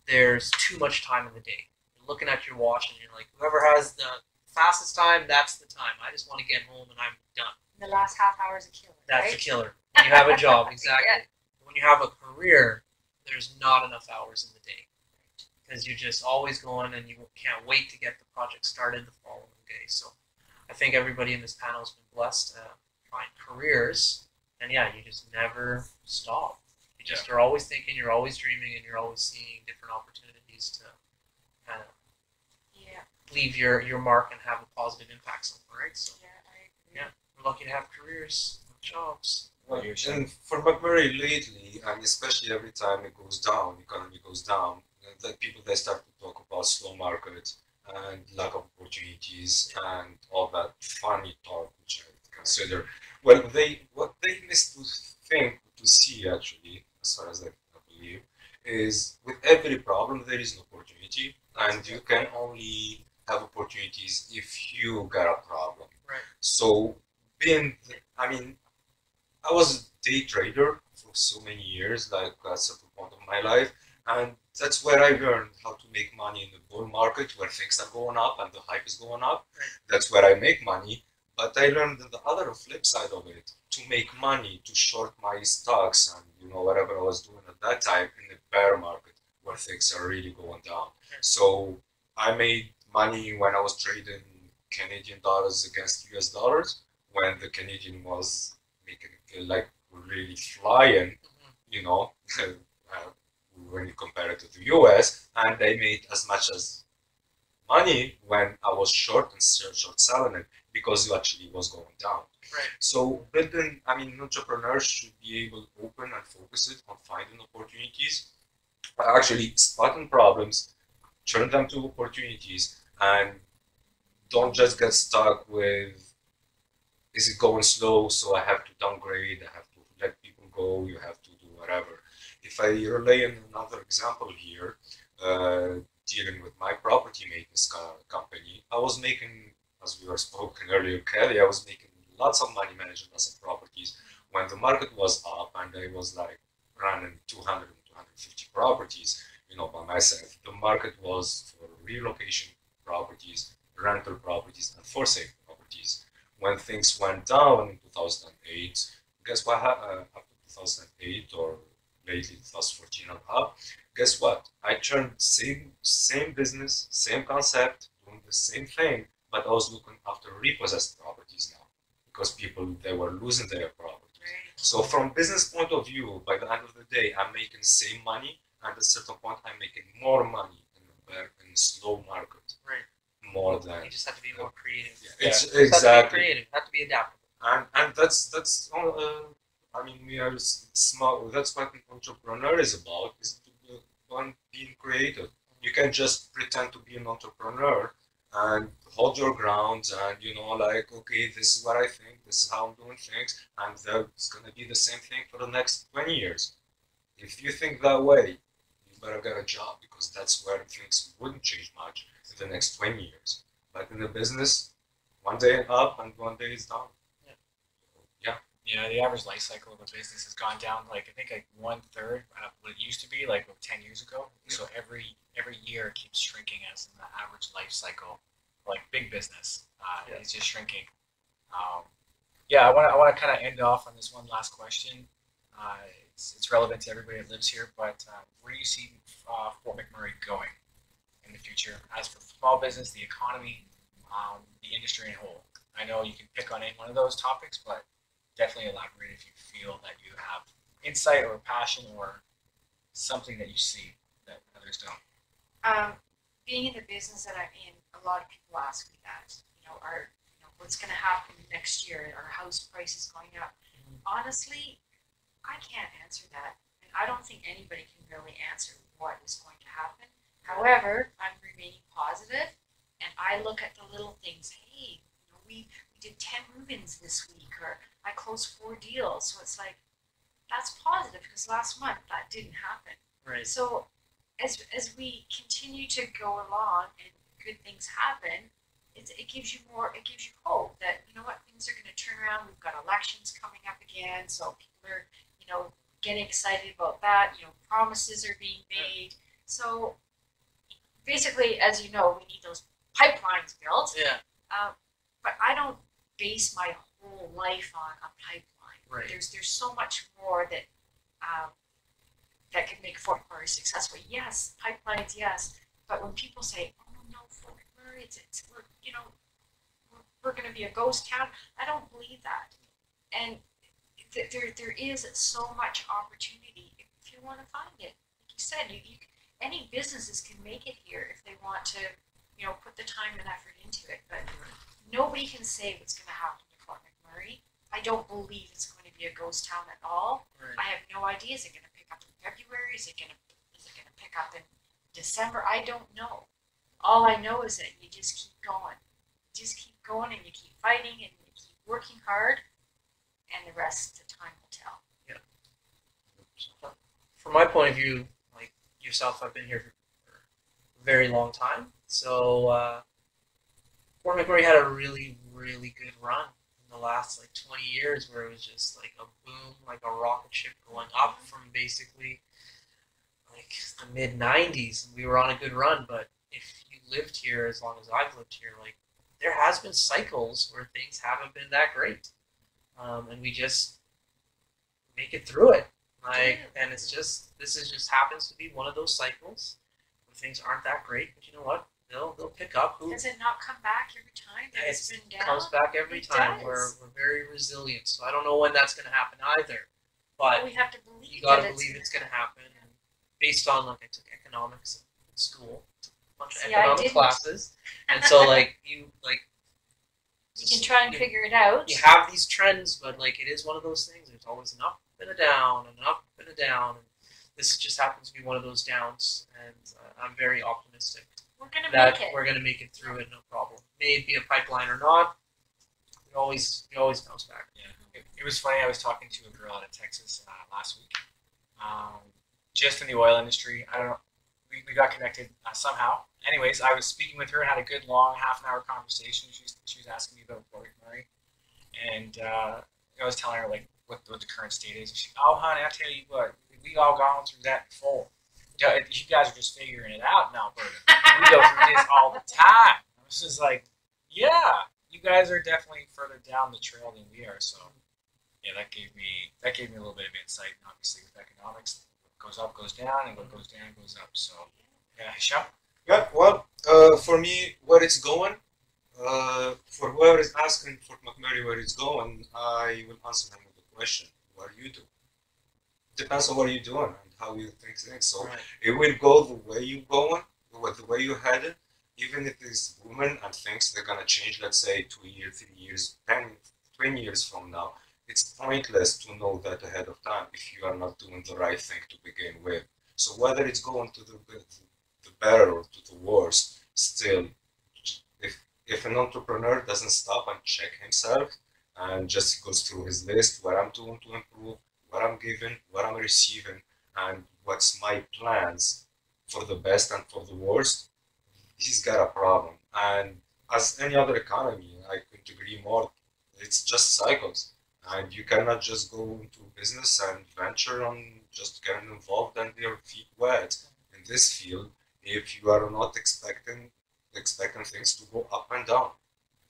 there's too much time in the day. You're looking at your watch and you're like, whoever has the fastest time, that's the time. I just want to get home and I'm done. The last half hour is a killer. That's right? a killer. When you have a job, exactly. Yeah. When you have a career, there's not enough hours in the day because you're just always going and you can't wait to get the project started the following day. So I think everybody in this panel has been blessed to find careers, and you just never stop. You just are always thinking, you're always dreaming, and you're always seeing different opportunities to kind of leave your mark and have a positive impact somewhere, right? So I agree. we're lucky to have careers, jobs. And for McMurray lately, and especially every time it goes down, economy goes down, that people they start to talk about slow market and lack of opportunities and all that funny talk, which I consider. Well, what they miss to see actually, as far as I believe, is with every problem there is an opportunity, and you can only have opportunities if you got a problem. Right. So I was a day trader for so many years, like at a certain point of my life, and that's where I learned how to make money in the bull market where things are going up and the hype is going up. Right. That's where I make money. But I learned the other flip side of it, to make money, to short my stocks and whatever I was doing at that time in the bear market where things are really going down. So I made money when I was trading Canadian dollars against US dollars, when the Canadian was making it feel like we're really flying, when you compare it to the US, and I made as much as money when I was short selling it because it actually was going down. Right. So entrepreneurs should be able to open and focus it on finding opportunities, actually spotting problems, turn them to opportunities, and don't just get stuck with, is it going slow, so I have to downgrade, I have to let people go, you have to do whatever. If I relay in another example here, dealing with my property maintenance company, I was making, as we were spoken earlier, Kelly, I was making lots of money managing lots of properties when the market was up and I was like running 200 and 250 properties, by myself. The market was for relocation properties, rental properties, and for sale properties. When things went down in 2008, guess what happened after 2008 or lately plus 14 and up. Guess what? I turned same business, same concept, doing the same thing, but I was looking after repossessed properties now because people they were losing their properties. So from business point of view, by the end of the day, I'm making the same money, and at a certain point, I'm making more money in a slow market. Right. More than you just have to be more creative. Yeah, it's You have to be exactly. creative. You have to be adaptable. And that's I mean we are small. That's what an entrepreneur is about. Is to be one being creative. You can just pretend to be an entrepreneur and hold your ground and like okay, this is what I think. This is how I'm doing things, and that's gonna be the same thing for the next 20 years. If you think that way, you better get a job because that's where things wouldn't change much in the next 20 years. But in the business, one day up and one day is down. Yeah, the average life cycle of a business has gone down I think 1/3 of what it used to be 10 years ago. So every year it keeps shrinking as in the average life cycle. Big business is just shrinking. I want to kind of end off on this one last question. It's relevant to everybody that lives here, but where do you see Fort McMurray going in the future as for small business, the economy, the industry in whole? I know you can pick on any one of those topics, but definitely elaborate if you feel that you have insight or passion or something that you see that others don't. Being in the business that I'm in, a lot of people ask me that. What's going to happen next year? Are house prices going up? Honestly, I can't answer that, and I don't think anybody can really answer what is going to happen. However, I'm remaining positive, and I look at the little things. Hey, we did 10 move-ins this week, or I closed 4 deals. So it's like, that's positive because last month that didn't happen. Right. So as we continue to go along and good things happen, it gives you hope that, things are going to turn around. We've got elections coming up again. So people are, getting excited about that. Promises are being made. So basically, as you know, we need those pipelines built. Yeah. But I don't base my whole life on a pipeline. Right. There's so much more that that can make Fort McMurray successful. Yes, pipelines, yes. But when people say, "Oh no, Fort McMurray, we're going to be a ghost town," I don't believe that. And there is so much opportunity if you want to find it. Like you said, any businesses can make it here if they want to, put the time and effort into it. But nobody can say what's going to happen to Fort McMurray. I don't believe it's going to be a ghost town at all. Right. I have no idea. Is it going to pick up in February? Is it going to pick up in December? I don't know. All I know is that you just keep going. Just keep going and you keep fighting and you keep working hard, and the rest the time will tell. Yeah. From my point of view, like yourself, I've been here for a very long time. So Fort McMurray had a really, really good run in the last 20 years where it was just like a boom, like a rocket ship going up from basically the mid 90s. We were on a good run, but if you lived here as long as I've lived here, there has been cycles where things haven't been that great. And we just make it through it. And this just happens to be one of those cycles where things aren't that great, but you know what? They'll pick up. Does it not come back every time that it's been down? It comes back every time. We're very resilient. So I don't know when that's going to happen either. But we have to believe you got to believe it's going to happen. And based on I took economics in school, took a bunch of economic classes, and so you can try and figure it out. You have these trends, but it is one of those things. There's always an up and a down, and an up and a down. And this just happens to be one of those downs, and I'm very optimistic we're gonna make it through it, no problem. May it be a pipeline or not, it always bounce back. Yeah, it was funny. I was talking to a girl out of Texas last week, just in the oil industry. I don't know. We got connected somehow. Anyways, I was speaking with her and had a good long half-an-hour conversation. She was asking me about Fort McMurray, and I was telling her what the current state is. And she, "Oh, honey, I tell you what, we all gone through that before. You guys are just figuring it out in Alberta. We go through this all the time." I was just like, "Yeah, you guys are definitely further down the trail than we are." So, yeah, that gave me a little bit of insight. And obviously, with economics, goes up goes down, and what goes down goes up. So, yeah, Hichem? Yeah, well, for me, where it's going, for whoever is asking for McMurray where it's going, I will answer them with a question. What do you do? Depends on what you're doing and how you think things. So it will go the way you're going, with the way you're headed, even if it's women and things they're gonna change, let's say 2 years, 3 years, 10, 20 years from now. It's pointless to know that ahead of time if you are not doing the right thing to begin with. So whether it's going to the better or to the worse, still, if an entrepreneur doesn't stop and check himself and just goes through his list, what I'm doing to improve, what I'm giving, what I'm receiving, and what's my plans for the best and for the worst, he's got a problem. And as any other economy, I couldn't agree more. It's just cycles. And you cannot just go into business and venture on just getting involved and your feet wet in this field if you are not expecting things to go up and down.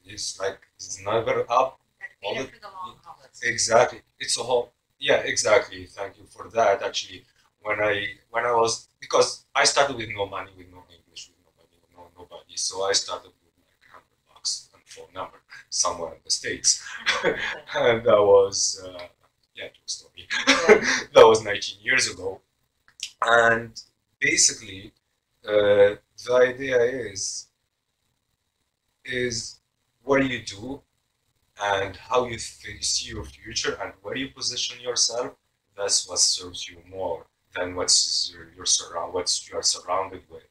It's like it's never up. All for the long haul. Exactly. It's a whole. Yeah, exactly. Thank you for that. Actually, when I was, because I started with no money, with no English, with nobody, nobody. So I started with like $100 and phone number somewhere in the States, and that was yeah, true story. That was 19 years ago, and basically, the idea is what you do and how you see your future and where you position yourself. That's what serves you more than what you are surrounded with.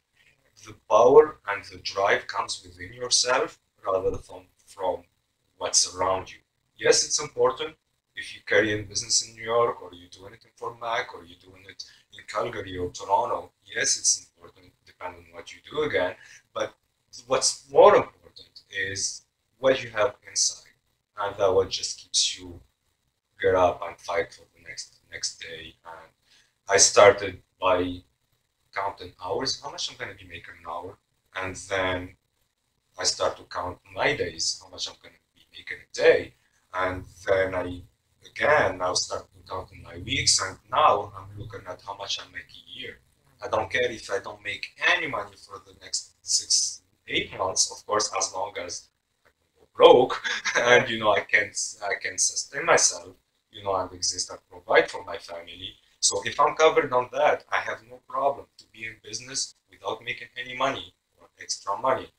The power and the drive comes within yourself rather than from what's around you. Yes, it's important if you carry in business in New York or you do anything for Mac or you're doing it in Calgary or Toronto. Yes, it's important depending on what you do again. But what's more important is what you have inside. And that what just keeps you get up and fight for the next day. And I started by counting hours, how much I'm going to be making an hour, and then I start to count my days, how much I'm going to be making a day, and then I again now start counting my weeks, and now I'm looking at how much I make a year. I don't care if I don't make any money for the next 6-8 months, of course, as long as broke and I can sustain myself, and exist and provide for my family. So if I'm covered on that, I have no problem to be in business without making any money or extra money,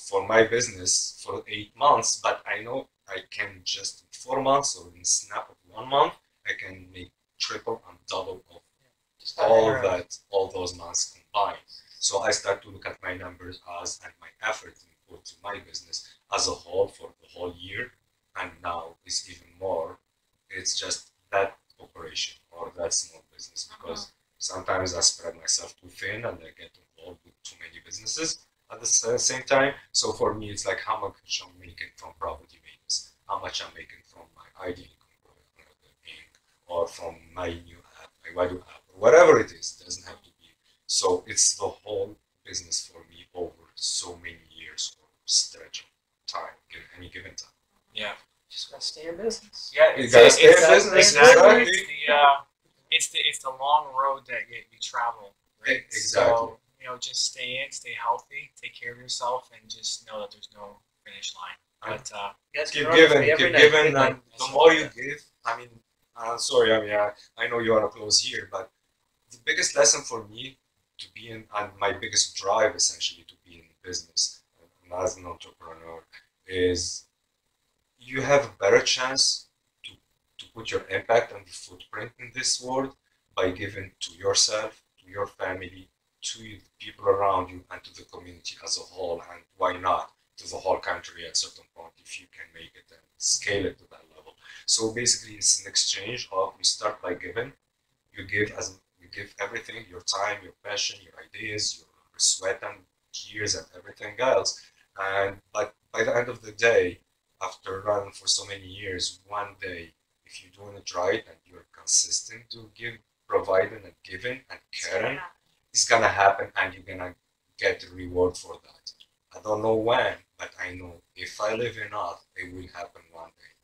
for my business for 8 months. But I know I can just in 4 months or in a snap of 1 month, I can make triple and double of all those months combined. So I start to look at my numbers and my effort input to my business as a whole for the whole year, and now it's even more. It's just that operation or that small business, because sometimes I spread myself too thin and I get involved with too many businesses at the same time. So for me, it's like how much I'm making from property maintenance, how much I'm making from my Aïdi or from my new app, my Wadu app, or whatever it is. It doesn't have to be. So it's the whole business for me over so many years or stretch of time, any given time. Yeah. Just gotta stay in business. Yeah, you gotta stay in business. Exactly. It's the long road that you travel. Right? Exactly. So just stay in, stay healthy, take care of yourself, and just know that there's no finish line. But keep giving, and the more you give, sorry, I know you want to close here, but the biggest lesson for me to be in, and my biggest drive essentially to be in business and as an entrepreneur, is you have a better chance to put your impact and footprint in this world by giving to yourself, to your family, to the people around you, and to the community as a whole, and why not to the whole country at a certain point if you can make it and scale it to that level. So basically it's an exchange of, you start by giving, you give everything, your time, your passion, your ideas, your sweat and tears and everything else. But by the end of the day, after running for so many years, one day, if you're doing it right and you're consistent to providing and giving and caring, it's gonna happen and you're gonna get the reward for that. I don't know when, but I know if I live enough, it will happen one day.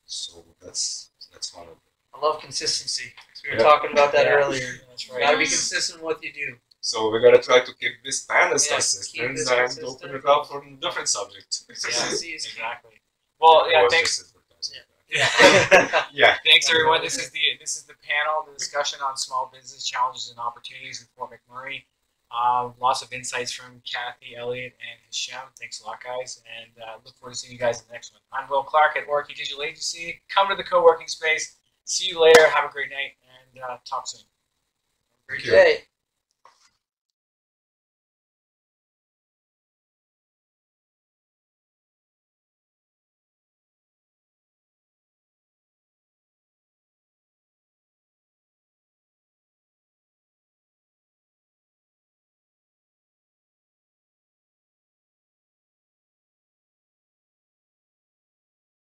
So that's one of I love consistency. We were Yeah. talking about that Yeah. earlier. That's You right. gotta be consistent in what you do. So we gotta try to keep this panelist Yeah, consistent keep this and consistent. open it up for different subjects. Yeah, Consistency is key. exactly. Well, It yeah, was thanks. just advertising. Yeah. Yeah. Thanks everyone. This is the panel, the discussion on small business challenges and opportunities in Fort McMurray. Lots of insights from Kathy, Elliott, and Hichem. Thanks a lot, guys, and look forward to seeing you guys in the next one. I'm Will Clarke at Orky Digital Agency. Come to the co-working space. See you later. Have a great night, and talk soon. Great you. day.